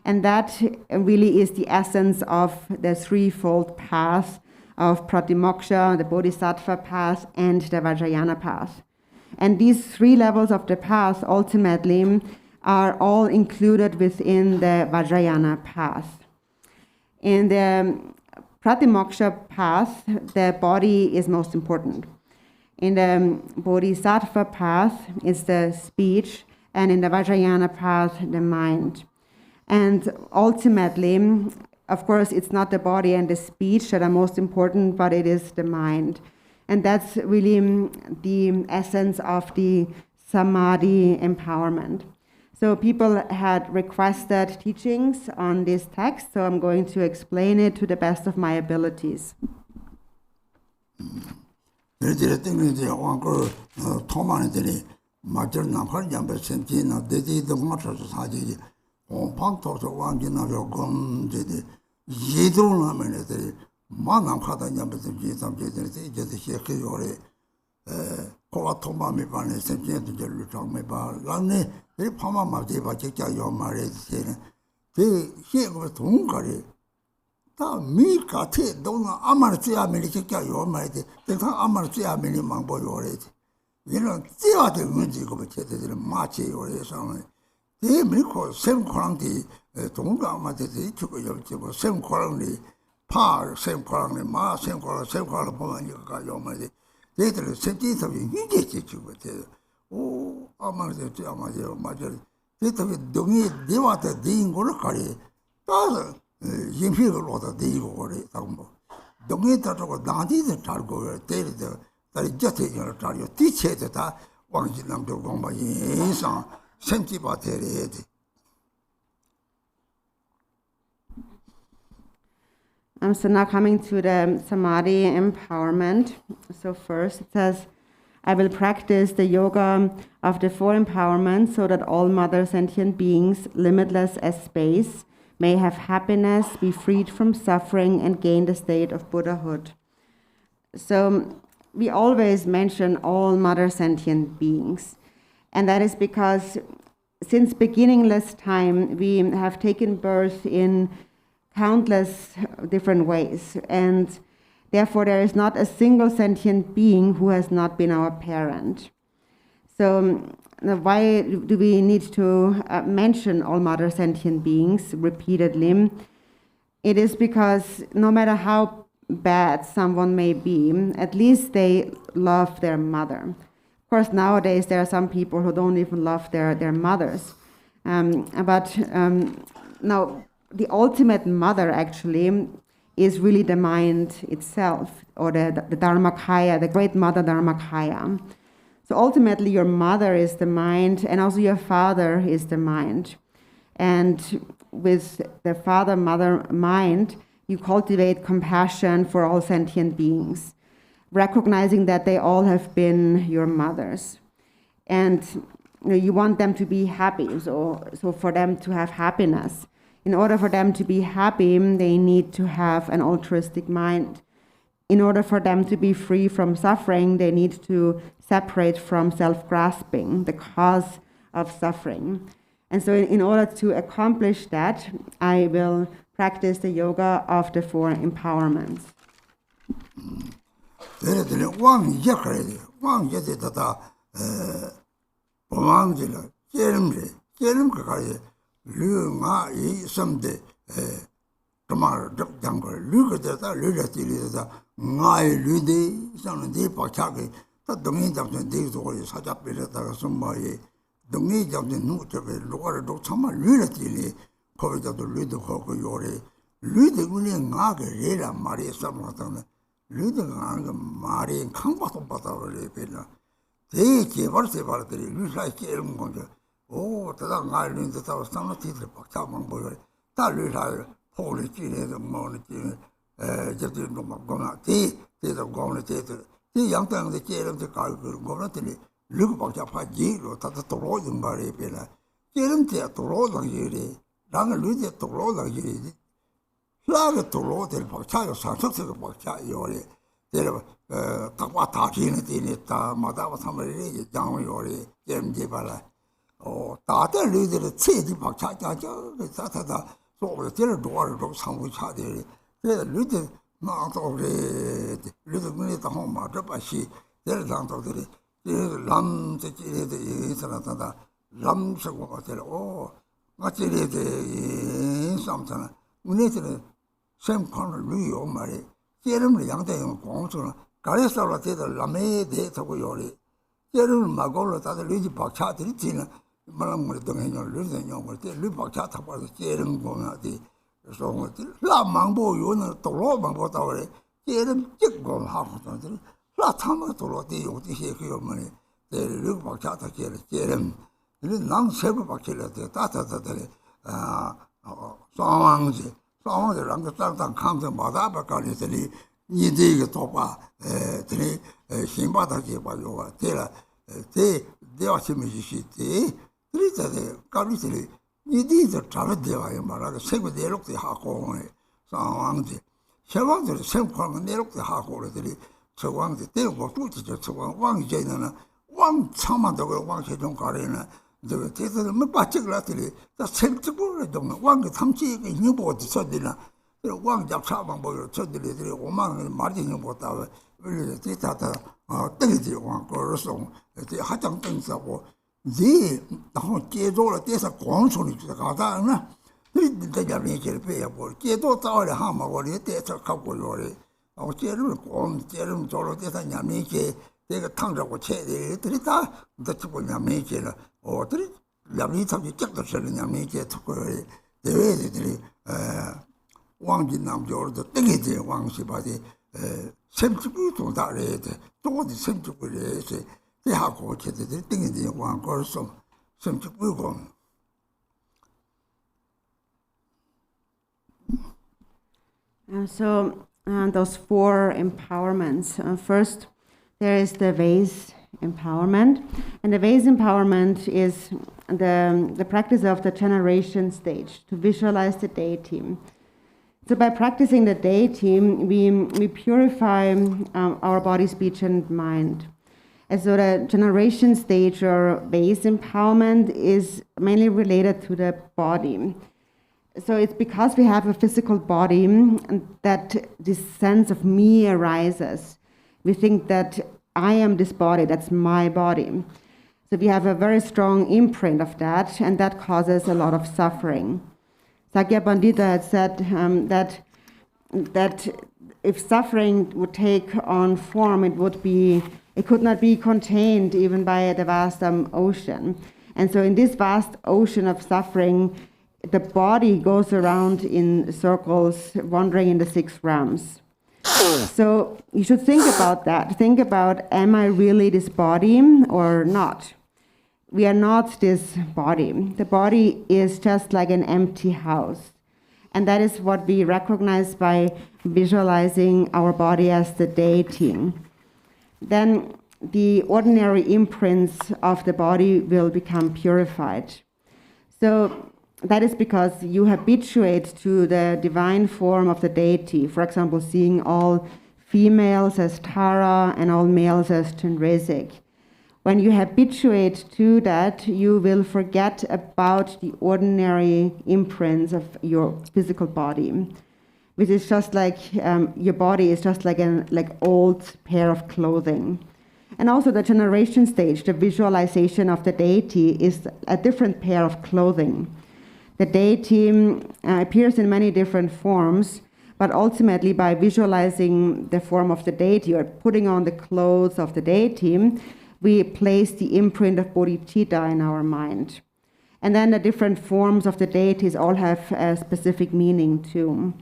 And that really is the essence of the threefold path of pratimoksha, the bodhisattva path, and the vajrayana path. And these three levels of the path ultimately are all included within the vajrayana path. In the pratimoksha path, the body is most important. In the bodhisattva path, it's the speech, and in the vajrayana path, the mind. And ultimately, of course, it's not the body and the speech that are most important, but it is the mind. And that's really the essence of the Samadhi empowerment. So people had requested teachings on this text, so I'm going to explain it to the best of my abilities. 다 미카테 동나 아마르지야 메리케야 요마이데 대타 아마르지야 메리 망보 요레지 이런 찌와데 문제고 버체들 마치 요레상에 이 미코 셈코랑디 동가 아마데지 주고 열지고 셈코랑리 파 셈코랑리 마 셈코랑 보면 이거가 요마이데 얘들 센티서 이게 지고 오 아마르지 아마요 맞아 대타 동이 대와데 대인 거를 가리 따서 인피를 얻어 대이고 그래 당뭐 동에 따라고 나디도 달고 때리도 다리 젖대기를 달려 뒤체도 다 왕진남도 공부 이상 생기바 되래야 돼. So now coming to the Samadhi empowerment. So first it says, I will practice the yoga of the four empowerments so that all mother sentient beings, limitless as space, may have happiness, be freed from suffering, and gain the state of Buddhahood. So we always mention all mother sentient beings. And that is because since beginningless time, we have taken birth in countless different ways. And Therefore, there is not a single sentient being who has not been our parent. So why do we need to mention all mother sentient beings repeatedly? It is because no matter how bad someone may be, at least they love their mother. Of course, nowadays there are some people who don't even love their mothers. But now, the ultimate mother actually is really the mind itself, or the Dharmakaya, the great mother Dharmakaya. So ultimately, your mother is the mind, and also your father is the mind. And with the father-mother mind, you cultivate compassion for all sentient beings, recognizing that they all have been your mothers. And you want them to be happy, so for them to have happiness. In order for them to be happy, they need to have an altruistic mind. In order for them to be free from suffering, they need to separate from self-grasping, the cause of suffering. And so in order to accomplish that, I will practice the yoga of the 4 empowerments. Those 4 empowerments. First, there is the vase empowerment. And the vase empowerment is the practice of the generation stage, to visualize the deity. So by practicing the deity, we purify our body, speech, and mind. And so the generation stage or vase empowerment is mainly related to the body. so it's because we have a physical body that this sense of me arises. We think that I am this body, that's my body. So we have a very strong imprint of that, and that causes a lot of suffering. Sakya Pandita had said that if suffering would take on form, it could not be contained even by the vast ocean. And so in this vast ocean of suffering, the body goes around in circles, wandering in the 6 realms. So you should think about that. Think about, am I really this body or not? We are not this body. The body is just like an empty house. And that is what we recognize by visualizing our body as the deity. Then the ordinary imprints of the body will become purified. So that is because you habituate to the divine form of the deity. For example, seeing all females as Tara and all males as Chandresic. When you habituate to that, you will forget about the ordinary imprints of your physical body, which is just like your body is just like an old pair of clothing. And also the generation stage, the visualization of the deity, is a different pair of clothing. The deity appears in many different forms, but ultimately by visualizing the form of the deity or putting on the clothes of the deity, we place the imprint of bodhicitta in our mind. And then the different forms of the deities all have a specific meaning too.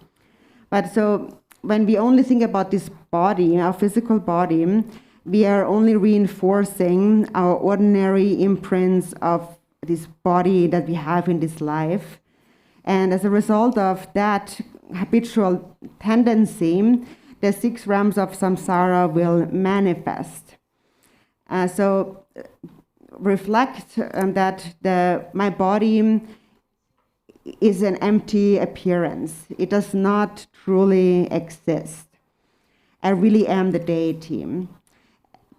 But so when we only think about this body, our physical body, we are only reinforcing our ordinary imprints of this body that we have in this life. And as a result of that habitual tendency, the 6 realms of samsara will manifest. So reflect that my body is an empty appearance. It does not truly exist. I really am the deity.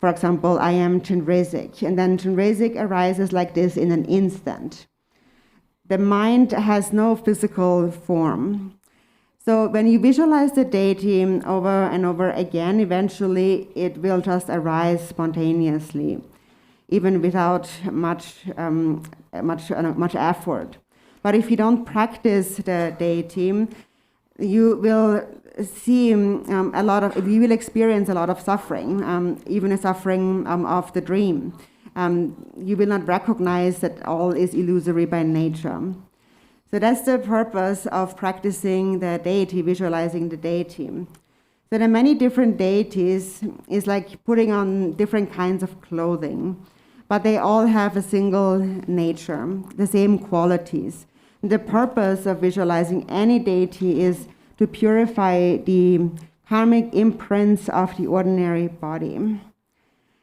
For example, I am Chandresic, and then Chandresic arises like this in an instant. The mind has no physical form. So when you visualize the deity over and over again, eventually it will just arise spontaneously, even without much effort. But if you don't practice the deity, you will see you will experience a lot of suffering, even a suffering of the dream. You will not recognize that all is illusory by nature. So that's the purpose of practicing the deity, visualizing the deity. So there are many different deities. It's like putting on different kinds of clothing, but they all have a single nature, the same qualities. The purpose of visualizing any deity is to purify the karmic imprints of the ordinary body.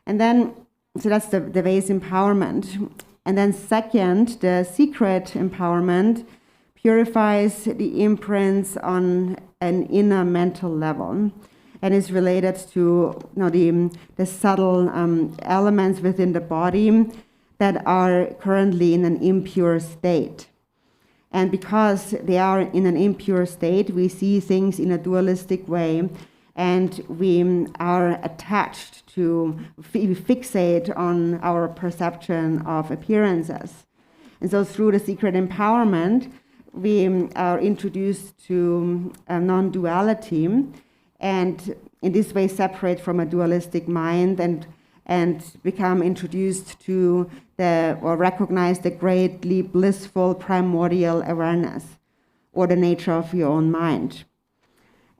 And then, so that's the base empowerment. And then second, the secret empowerment purifies the imprints on an inner mental level and is related to the subtle elements within the body that are currently in an impure state. And because they are in an impure state, we see things in a dualistic way, and we are attached to, we fixate on our perception of appearances. And so through the secret empowerment, we are introduced to non-duality, and in this way separate from a dualistic mind and become introduced to or recognize the greatly blissful primordial awareness, or the nature of your own mind.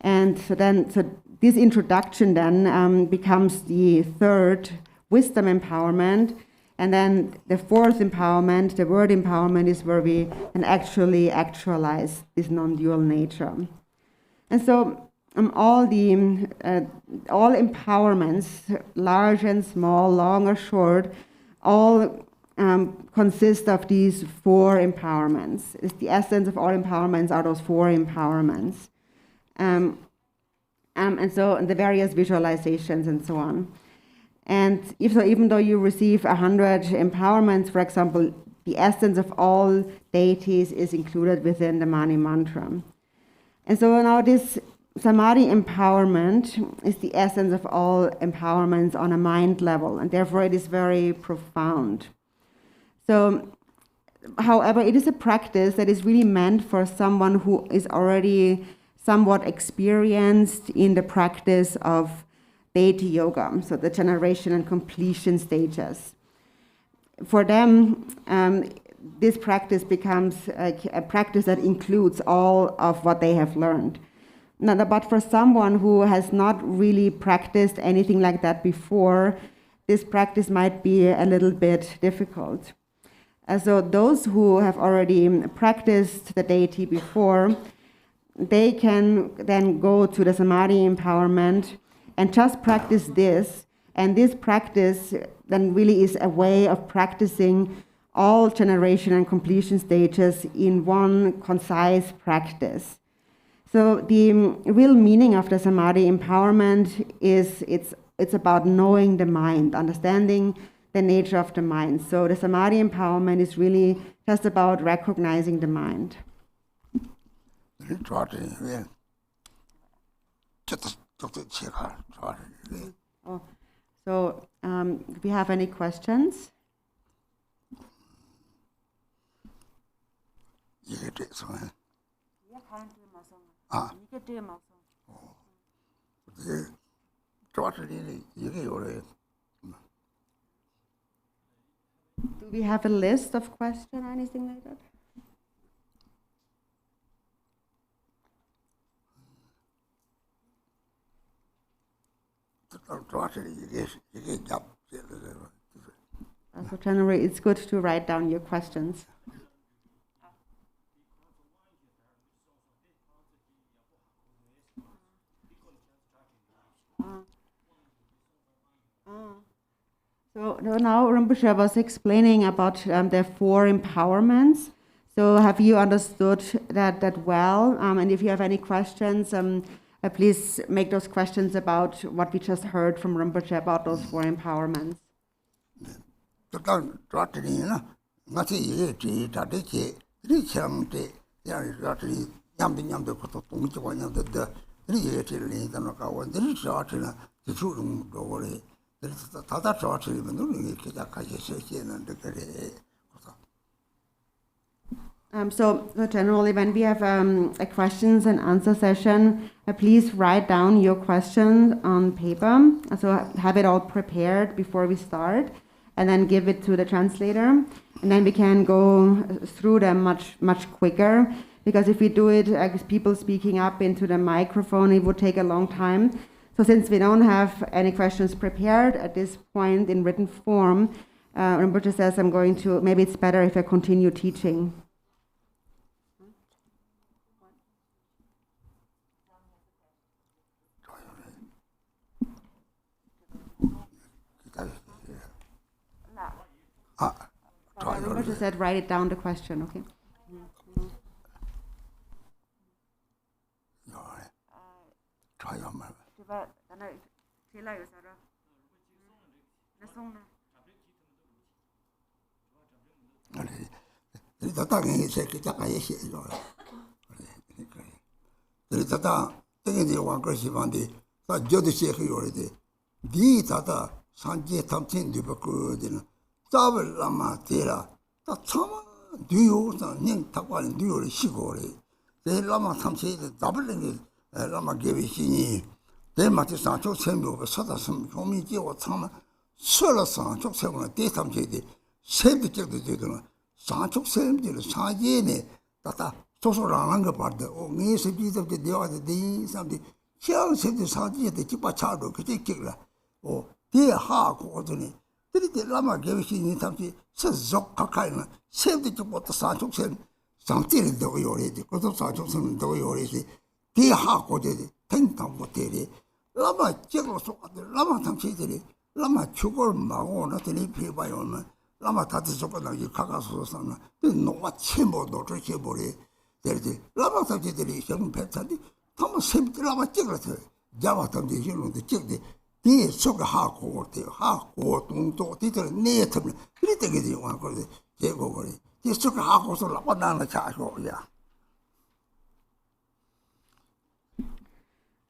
And so this introduction then becomes the third wisdom empowerment, and then the fourth empowerment, the word empowerment, is where we can actually actualize this non-dual nature. And so all empowerments, large and small, long or short, all consist of these 4 empowerments. It's the essence of all empowerments are those 4 empowerments. And so the various visualizations and so on. And even though you receive 100 empowerments, for example, the essence of all deities is included within the Mani mantra. And so now this Samadhi empowerment is the essence of all empowerments on a mind level, and therefore it is very profound. So, however, it is a practice that is really meant for someone who is already somewhat experienced in the practice of deity yoga, so the generation and completion stages. For them, this practice becomes a practice that includes all of what they have learned. Now, but for someone who has not really practiced anything like that before, this practice might be a little bit difficult. So those who have already practiced the deity before, they can then go to the Samadhi empowerment and just practice this. And this practice then really is a way of practicing all generation and completion stages in one concise practice. So the real meaning of the Samadhi empowerment is it's about knowing the mind, understanding the nature of the mind. So the Samadhi empowerment is really just about recognizing the mind. So do we have any questions? Do we have a list of questions, anything like that? So generally, it's good to write down your questions. So now Rinpoche was explaining about the 4 empowerments. So have you understood that well? And if you have any questions, please make those questions about what we just heard from Rinpoche about those 4 empowerments. So generally, when we have a questions and answer session, please write down your question on paper. So have it all prepared before we start, and then give it to the translator, and then we can go through them much quicker. Because if we do it as people speaking up into the microphone, it would take a long time. So since we don't have any questions prepared at this point in written form, Rinpoche says maybe it's better if I continue teaching. Rinpoche said write it down, the question, okay? Lama GBI, they might start to send over some community or some solar sun, took several daytime jade, save the children, San took same to the Sajene, that social longer part, or me, a bit of the other day, something. Shall save the Saji, the Chipa Chado, particular, or dear ha coordinate. Did the Lama GBI something, says Zokakaina, save the Chipa San took same, something the way already, because of San took some the way already. 대하고제 텐탕고테리 라마 제로서 라마 탐치들이 라마 죽을 마고 나더니 피바요면 라마 다들 속거나 가가서서는 노와 쳔보도 저렇게 버리 되지 라마 탐치들이 형 패턴이 탐 셈들 라마 찍어서 자와 탐지 hir로도 찍대 이 속에 하고 어때요 하고 동도 뒤들 내터면 이렇게 되게 와거든 结果我哩，你这个好说了，我哪能查说呀？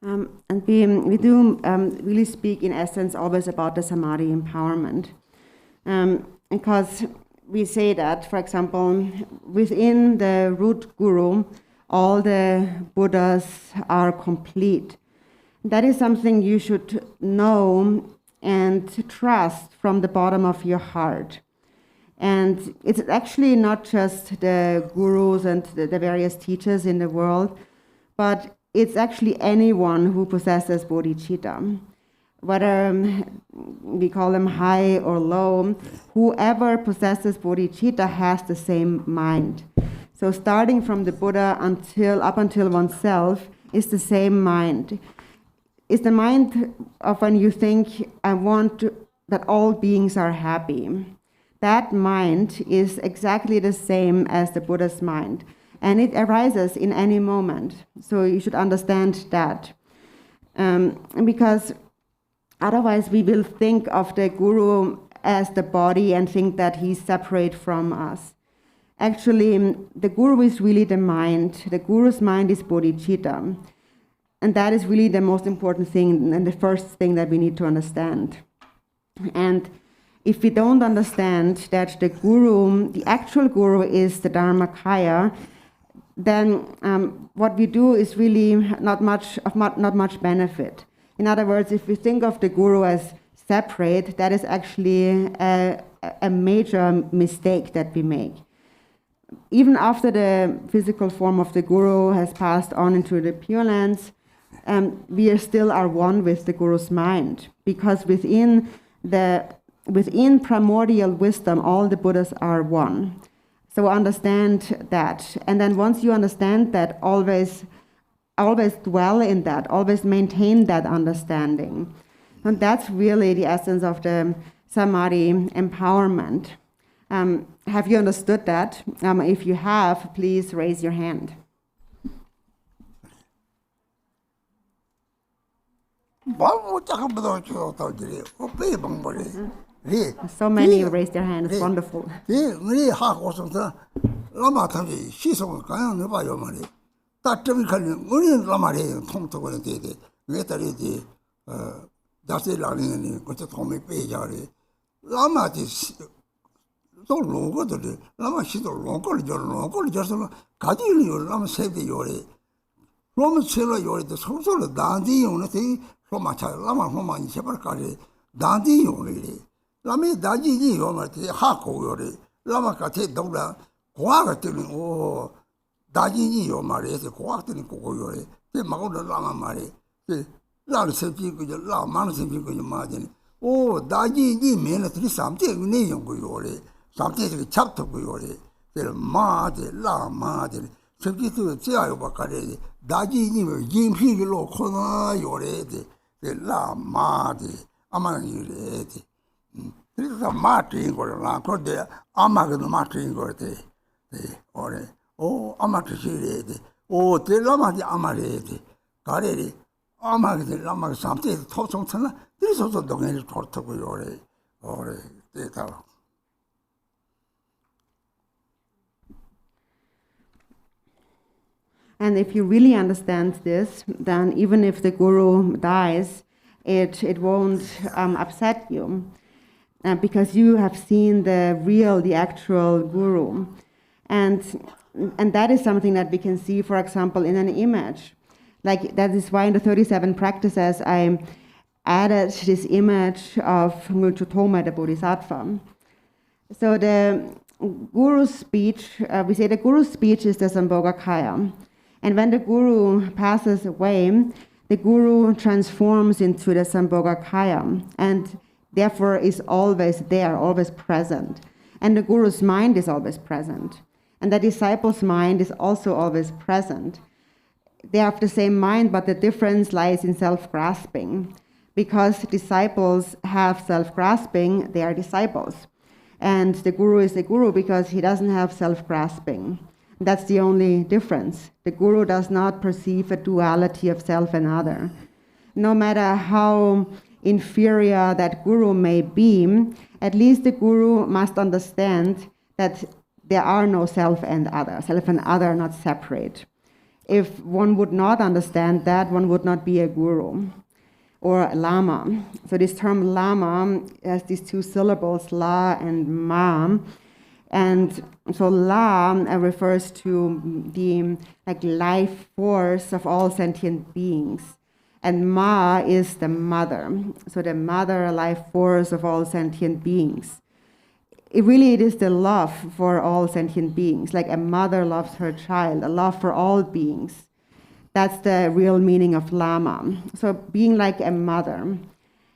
And we do really speak in essence always about the Samadhi empowerment. Because we say that, for example, within the root guru, all the Buddhas are complete. That is something you should know and trust from the bottom of your heart. And it's actually not just the gurus and the various teachers in the world, but it's actually anyone who possesses bodhicitta. Whether we call them high or low, whoever possesses bodhicitta has the same mind. So starting from the Buddha up until oneself is the same mind. It's the mind of when you think, I want that all beings are happy. That mind is exactly the same as the Buddha's mind. And it arises in any moment. So you should understand that. Because otherwise we will think of the guru as the body and think that he's separate from us. Actually, the guru is really the mind. The guru's mind is bodhicitta. And that is really the most important thing and the first thing that we need to understand. And if we don't understand that the guru, the actual guru is the Dharmakaya, then what we do is really not much benefit. In other words, if we think of the guru as separate, that is actually a major mistake that we make. Even after the physical form of the guru has passed on into the Pure Lands, we still are one with the guru's mind, because within primordial wisdom, all the Buddhas are one. So understand that. And then once you understand that, always dwell in that, always maintain that understanding. And that's really the essence of the Samadhi empowerment. Have you understood that? If you have, please raise your hand. So many raised their hand. It's wonderful. Lama daji ni yoma te ha ko yore lama ka te dawla kwa ka te o daji ni yoma re te kwa te ko yore te ma ko lama mare te la se pi ko la ma se pi ko ma de o daji ni me na te sam te ne yong ko yore sam te te chap to ko yore te ma de la ma de se pi tu te ayo ba ka re daji ni me yin pi lo ko na yore te la ma de ama ni re te this is a martin or la code amag the martin or the or oh amatri oh the lama the amarete careri amag the lama something tossong this is also the way to talk or data. And if you really understand this, then even if the guru dies, it won't upset you. Because you have seen the actual guru. And that is something that we can see, for example, in an image. Like, that is why in the 37 practices I added this image of Ngulchotoma, the Bodhisattva. So the guru's speech, we say the guru's speech is the Sambhogakaya. And when the guru passes away, the guru transforms into the Sambhogakaya. And therefore is always there, always present. And the guru's mind is always present. And the disciple's mind is also always present. They have the same mind, but the difference lies in self-grasping. Because disciples have self-grasping, they are disciples. And the guru is the guru because he doesn't have self-grasping. That's the only difference. The guru does not perceive a duality of self and other. No matter how inferior that guru may be, at least the guru must understand that there are no self and other. Self and other are not separate. If one would not understand that, one would not be a guru or a lama. So this term lama has these two syllables, la and ma. And so la refers to the life force of all sentient beings. And ma is the mother. So the mother life force of all sentient beings. It is the love for all sentient beings, like a mother loves her child, a love for all beings. That's the real meaning of lama. So being like a mother.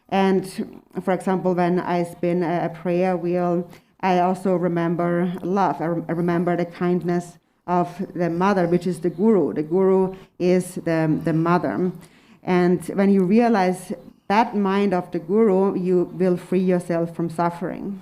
And for example, when I spin a prayer wheel, I also remember love. I remember the kindness of the mother, which is the guru. The guru is the mother. And when you realize that mind of the guru, you will free yourself from suffering.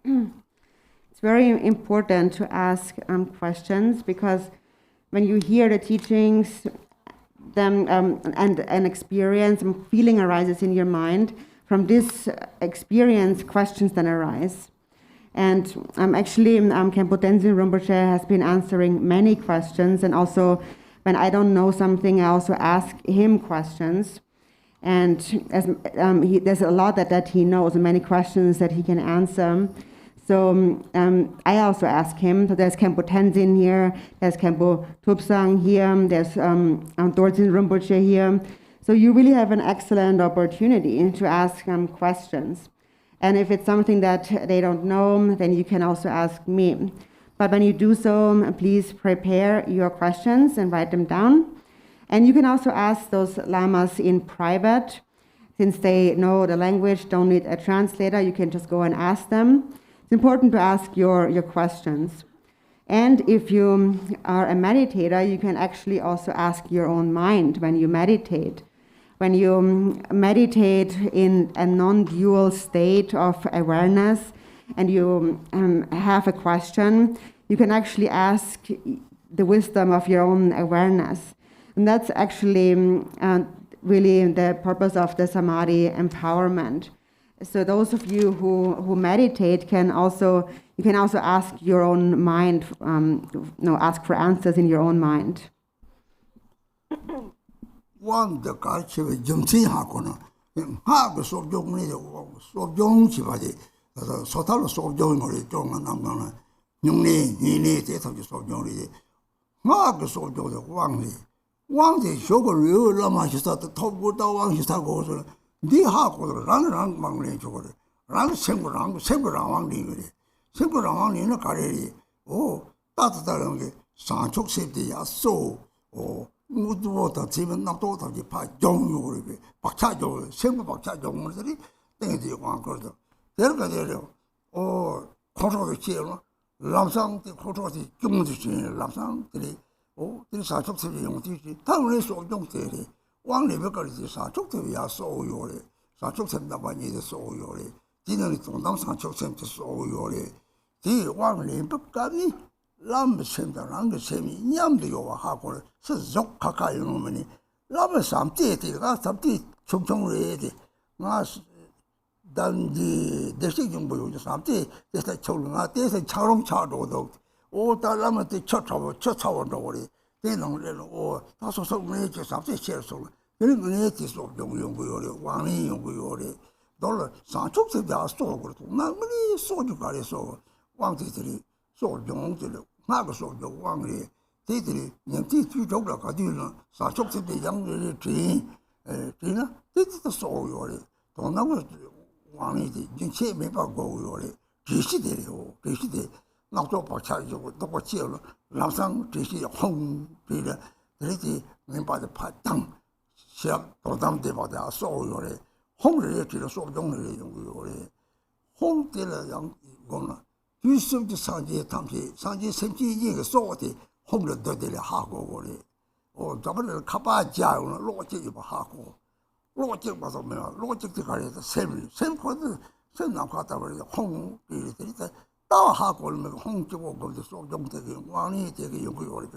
It's very important to ask questions, because when you hear the teachings, then and an experience, a feeling arises in your mind. From this experience, questions then arise. And actually, Khenpo Tenzin Rinpoche has been answering many questions, and also when I don't know something, I also ask him questions. And as, there's a lot that he knows, and many questions that he can answer. So I also ask him. So there's Khenpo Tenzin here, there's Khenpo Tupsang here, there's Dorzin Rinpoche here. So you really have an excellent opportunity to ask questions. And if it's something that they don't know, then you can also ask me. But when you do so, please prepare your questions and write them down. And you can also ask those lamas in private. Since they know the language, don't need a translator, you can just go and ask them. It's important to ask your questions. And if you are a meditator, you can actually also ask your own mind when you meditate. When you meditate in a non-dual state of awareness and you have a question, you can actually ask the wisdom of your own awareness. And that's actually really the purpose of the Samadhi empowerment. So those of you who meditate can also ask your own mind, ask for answers in your own mind. One the culture with Jumti Hakuna, Hag so young Chivadi, so tell us of young or young and I'm gonna Nini, take of the so young. Hag so young, one day, sugar real lama, she started top good down, she started goes. The Hag will run around Mangling sugar, run several round in a carrier. Oh, that's the Sancho safety, so, oh. Water, even not all of the pie, young, Pachajo, simple Pachajo, things you want to do. Or quarter of the chair, Lamsang, the quarter of the Jung, Lamsang, oh, this are took to the young teacher, Towns of young theory. One liberal is a took to be a soul yore, Sancho said that I need a soul yore, didn't it on Sancho sent to soul yore. The one name, but Gabby. Lam sent the Ranga Semi, Yam the Yoga Hakor, says Zok Kaka, you know, many. Lam some tea, got some tea, Chung ready. Mas done the decision boy, some tea, there's a children, there's a charm chardo dog. Oh, the Lama the church our dory. They don't little, or that's also nature, something share so. Very native of young one young dollar. Sancho said they are so good. Not many so you got it so. 1 3 so young to the Nagas of the one Titri, Yanti, Tujola, Caduna, Sachok, the young tree, Trina, this is the soul, Yori. Don't know one is it, you say, maybe I'll go, Yori. Trishide, not up a child, double chill, Lasang, Trishi, home, Peter, Triti, named by the part down. Shall go down there, but I saw Yori. Home related, so young Yori. Home till a young gonna. You serve the Sanjay Tamsi, Sanjay 17 years, so the home the dirty Hago, or double Kappa Jao, logic of Hago. Logic was a man, logic to carry the same for the same of whatever the home, the Hago, make home to walk of the so don't take one, take a young Yori,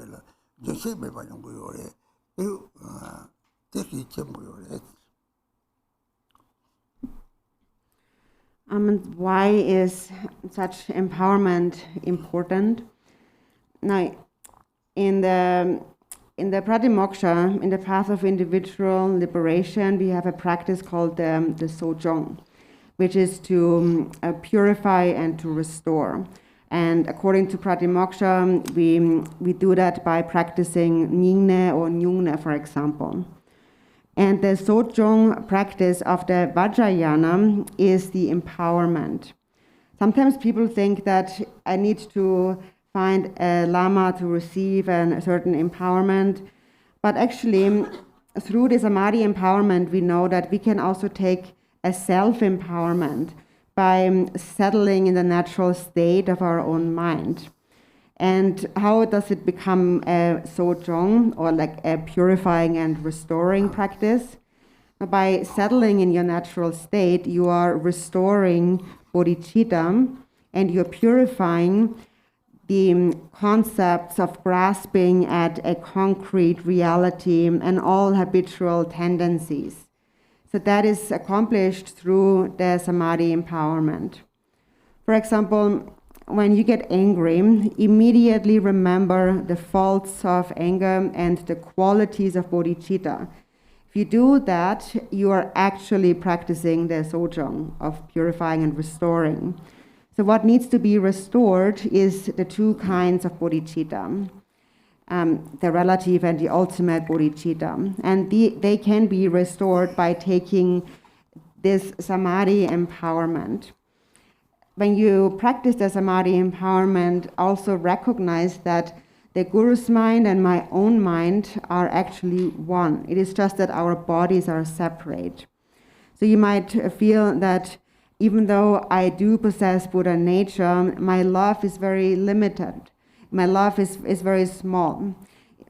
just say me by young Yori. You take it, Yori. Why is such empowerment important? Now, in the Pratimoksha, in the path of individual liberation, we have a practice called the Sojong, which is to purify and to restore. And according to Pratimoksha, we do that by practicing Nyingne or Nyungne, for example. And the Sojong practice of the Vajrayana is the empowerment. Sometimes people think that I need to find a Lama to receive a certain empowerment. But actually, through the Samadhi empowerment, we know that we can also take a self-empowerment by settling in the natural state of our own mind. And how does it become a Sojong, or like a purifying and restoring practice? By settling in your natural state, you are restoring bodhicitta, and you're purifying the concepts of grasping at a concrete reality and all habitual tendencies. So that is accomplished through the Samadhi empowerment. For example, when you get angry, immediately remember the faults of anger and the qualities of bodhicitta. If you do that, you are actually practicing the Sojong of purifying and restoring. So what needs to be restored is the two kinds of bodhicitta, the relative and the ultimate bodhicitta. And they can be restored by taking this Samadhi empowerment. When you practice the Samadhi empowerment, also recognize that the Guru's mind and my own mind are actually one. It is just that our bodies are separate. So you might feel that even though I do possess Buddha nature, my love is very limited. My love is very small.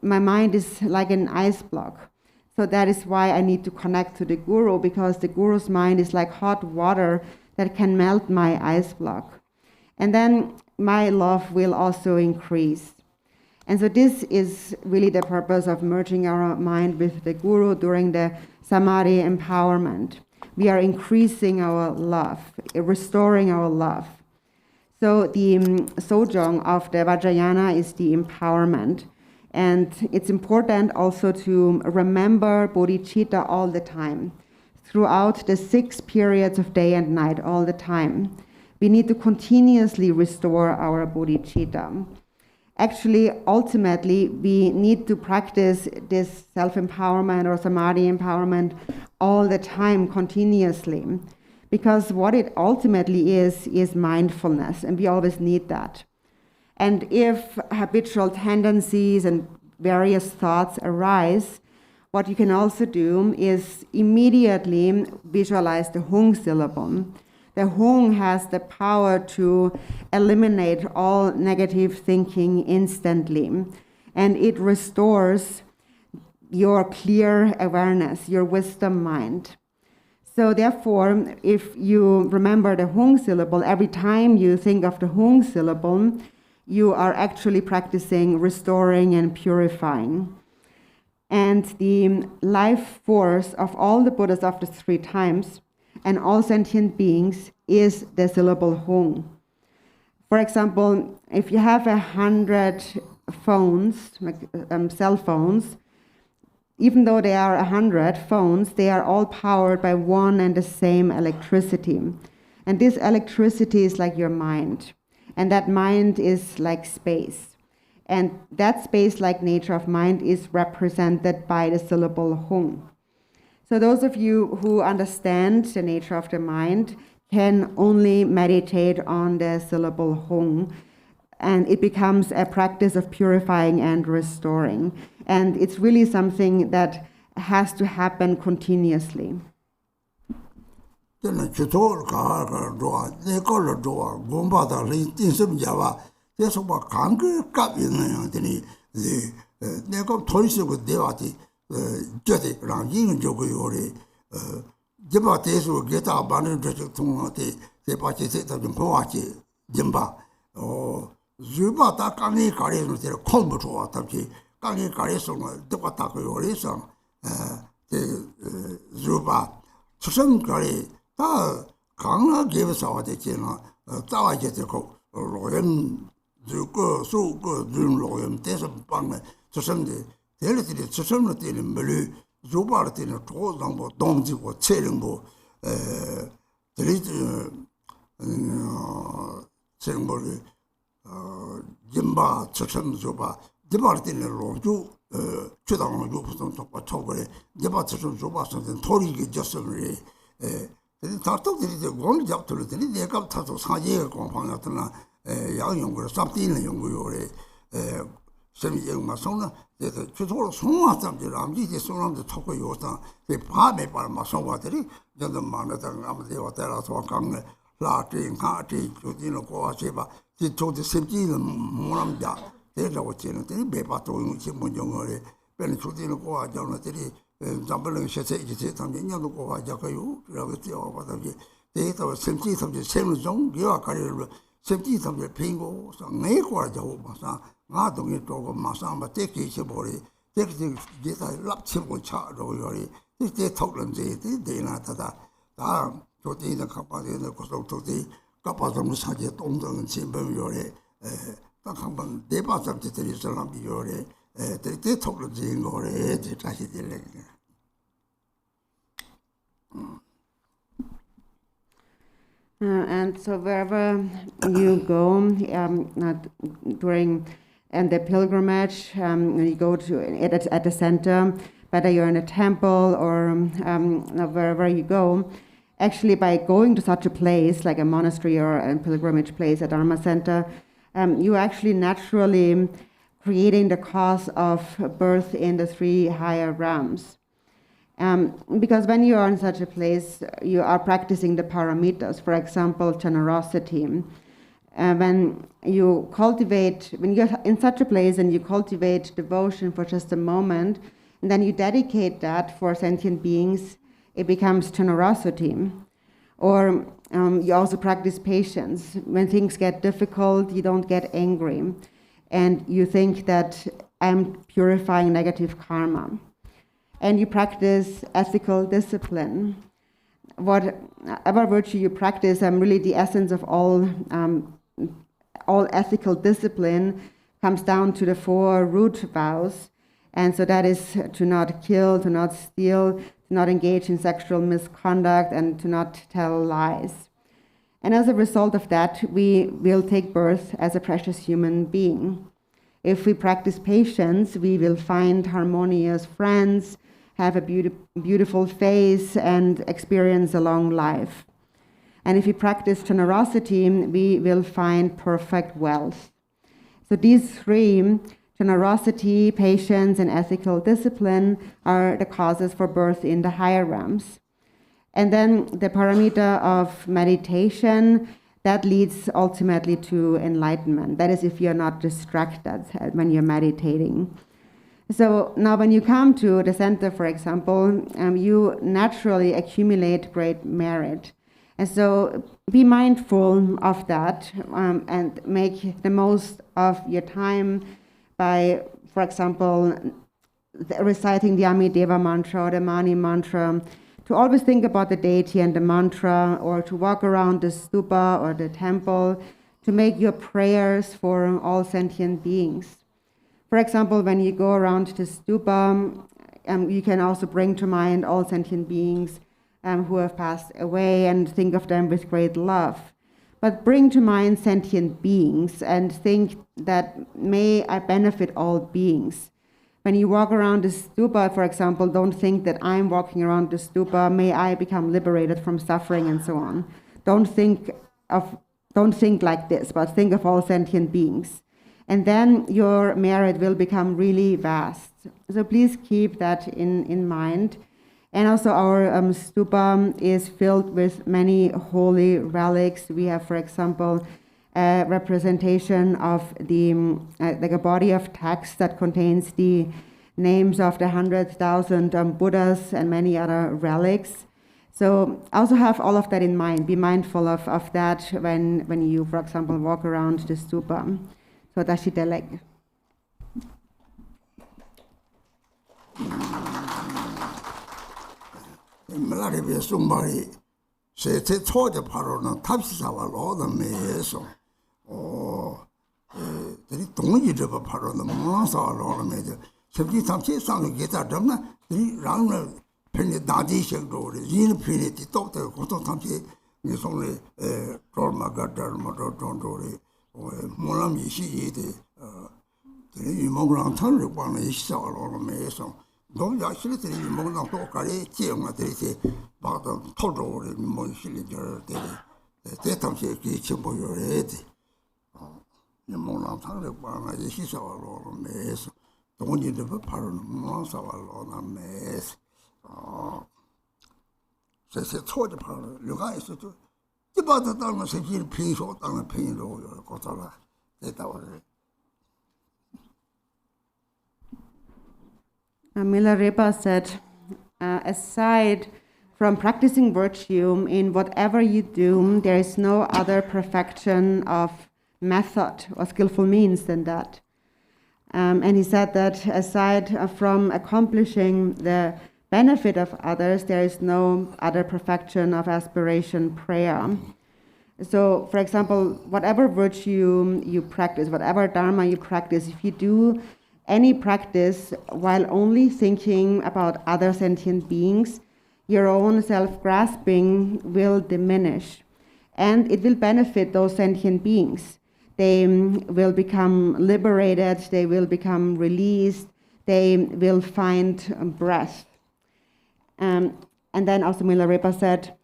My mind is like an ice block. So that is why I need to connect to the Guru, because the Guru's mind is like hot water that can melt my ice block. And then my love will also increase. And so this is really the purpose of merging our mind with the Guru during the Samadhi empowerment. We are increasing our love, restoring our love. So the Sojong of the Vajrayana is the empowerment. And it's important also to remember bodhicitta all the time. Throughout the 6 periods of day and night, all the time. We need to continuously restore our bodhicitta. Actually, ultimately, we need to practice this self-empowerment or Samadhi empowerment all the time, continuously. Because what it ultimately is mindfulness, and we always need that. And if habitual tendencies and various thoughts arise, what you can also do is immediately visualize the Hung syllable. The Hung has the power to eliminate all negative thinking instantly, and it restores your clear awareness, your wisdom mind. So therefore, if you remember the Hung syllable, every time you think of the Hung syllable, you are actually practicing restoring and purifying. And the life force of all the Buddhas of the 3 times and all sentient beings is the syllable Hung. For example, if you have 100 phones, like cell phones, even though they are 100 phones, they are all powered by one and the same electricity. And this electricity is like your mind. And that mind is like space. And that space-like nature of mind is represented by the syllable hung. So those of you who understand the nature of the mind can only meditate on the syllable hung, and it becomes a practice of purifying and restoring. And it's really something that has to happen continuously. 다 강나 개버사와데 제나 따와제고 로염 주고 수고 준 로염 대서 방네 저선데 델리들이 저선으로 되는 멀리 조바로 되는 도장보 동지고 체령보 델리들 체령보리 짐바 저선 조바 디바로 되는 로주 최당으로 조부선 똑바 초거래 디바 저선 조바선 토리게 졌으면 다톡들이 공을 잡들더니 내가 타서 사제가 공방했더나 양용을 삽디는 연구요래 semiyengma songna de chutoro songwa samje ramji de sonam de thoko yosa de pha par ma songwa de janda mana da ngam de wa tara so kang la ti nga ti chutin ko wa cheba ti cho de semji monam ja de la wo chen de be pa to yu chi mo jong re pen chutin ko wa ja na de zambaleng she se ji tam nya ko wa ja ka yu ra ge ti wa da ge de to semji sam de sem jong ge wa ka re semji sam de pingo sa ngai ko ja ho ma sa nga 동이 또 마상바 때기 쳐버리 때기 기타 랍치고 차로요리 이때 톡런지 되나다다 다 조디는 갑바되는 고속도디 갑바좀 사제 동동은 진범요리 딱 한번 네바잡들이 사람이요리 때 톡런지 거래 다시 들래 And so wherever you go during the pilgrimage, you go to at the center, whether you're in a temple or wherever you go, actually by going to such a place like a monastery or a pilgrimage place, a Dharma center, you actually naturally creating the cause of birth in the three higher realms. Because when you are in such a place, you are practicing the paramitas, for example, generosity. When you're in such a place and you cultivate devotion for just a moment, and then you dedicate that for sentient beings, it becomes generosity. Or you also practice patience. When things get difficult, you don't get angry. And you think that I'm purifying negative karma. And you practice ethical discipline. Whatever virtue you practice, really the essence of all ethical discipline comes down to the 4 root vows. And so that is to not kill, to not steal, to not engage in sexual misconduct, and to not tell lies. And as a result of that, we will take birth as a precious human being. If we practice patience, we will find harmonious friends, have a beautiful face, and experience a long life. And if we practice generosity, we will find perfect wealth. So these 3, generosity, patience, and ethical discipline, are the causes for birth in the higher realms. And then the paramita of meditation, that leads ultimately to enlightenment. That is if you're not distracted when you're meditating. So now when you come to the center, for example, you naturally accumulate great merit. And so be mindful of that and make the most of your time by, for example, reciting the Amideva mantra or the Mani mantra, to always think about the deity and the mantra, or to walk around the stupa or the temple, to make your prayers for all sentient beings. For example, when you go around the stupa, you can also bring to mind all sentient beings who have passed away and think of them with great love. but bring to mind sentient beings and think that may I benefit all beings. When you walk around the stupa, for example, don't think that I'm walking around the stupa, may I become liberated from suffering and so on. Don't think like this, but think of all sentient beings. And then your merit will become really vast. So please keep that in mind. And also our stupa is filled with many holy relics. We have, for example, a representation of the like a body of text that contains the names of the 100,000 Buddhas and many other relics. So also have all of that in mind. Be mindful of that when you, for example, walk around the stupa. So dashi delek. Malaribe somebody say te told paro na tapsa wa lo da me so o the don't you do paro na mo sa lo me de sebji tamche sang ge ta dam na ni rang na pen da di shek do de yin pen ti to de ko to tamche ni song le ro ma ga dar ma do don do le o mo la mi shi ye de 이 먹으랑 털을 꽝에 있어로 매서 너무 야실들이 먹는 또 가리 지역마들이 막도 토로를 뭐 실리들 때 대탐시 그 친구들이 이 먹는 털을 꽝에 있어로 매서 돈이들 바로 모사발로 남매서 세세 초대 바로 누가 있어도 이바다 땅은 세실 피소 땅은 피로 거다라 됐다고 Milarepa said, aside from practicing virtue, in whatever you do, there is no other perfection of method or skillful means than that. And he said that aside from accomplishing the benefit of others, there is no other perfection of aspiration prayer. So, for example, whatever virtue you practice, whatever dharma you practice, if you do any practice while only thinking about other sentient beings, your own self-grasping will diminish. And it will benefit those sentient beings. They will become liberated, they will become released, they will find breath. And then also Milarepa said,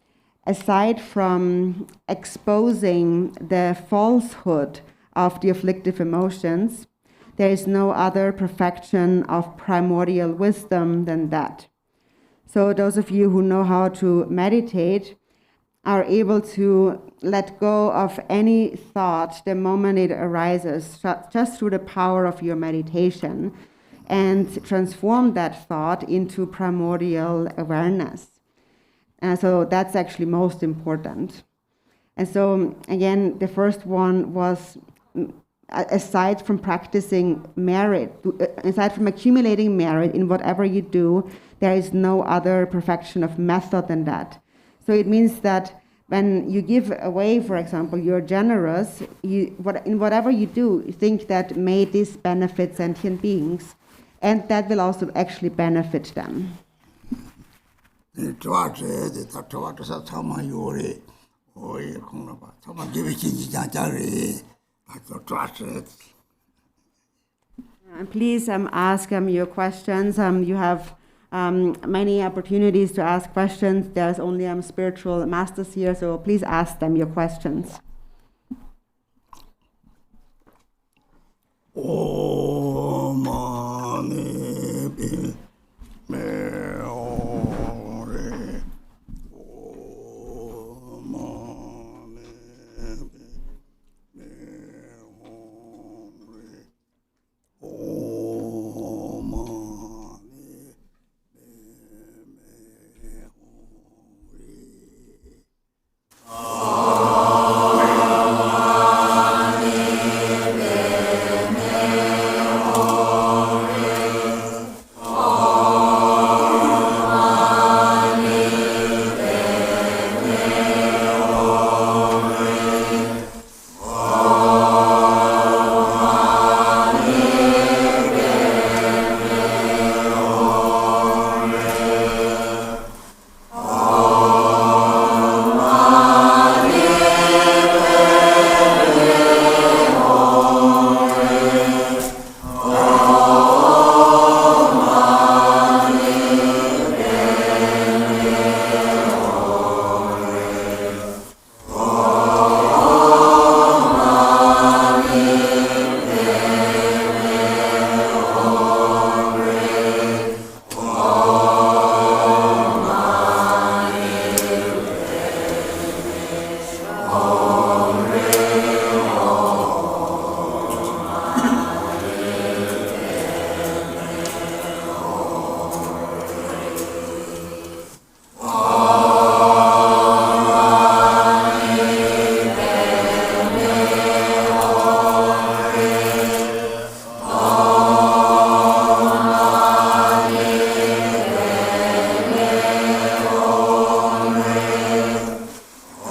aside from exposing the falsehood of the afflictive emotions, there is no other perfection of primordial wisdom than that. So those of you who know how to meditate are able to let go of any thought the moment it arises, just through the power of your meditation, and transform that thought into primordial awareness. So that's actually most important. And so again, the first one was, aside from practicing merit, aside from accumulating merit in whatever you do, there is no other perfection of method than that. So it means that when you give away, for example, you're generous, in whatever you do, you think that may this benefit sentient beings, and that will also actually benefit them. And please ask your questions. You have many opportunities to ask questions. There's only spiritual masters here, so please ask them your questions. Om Mani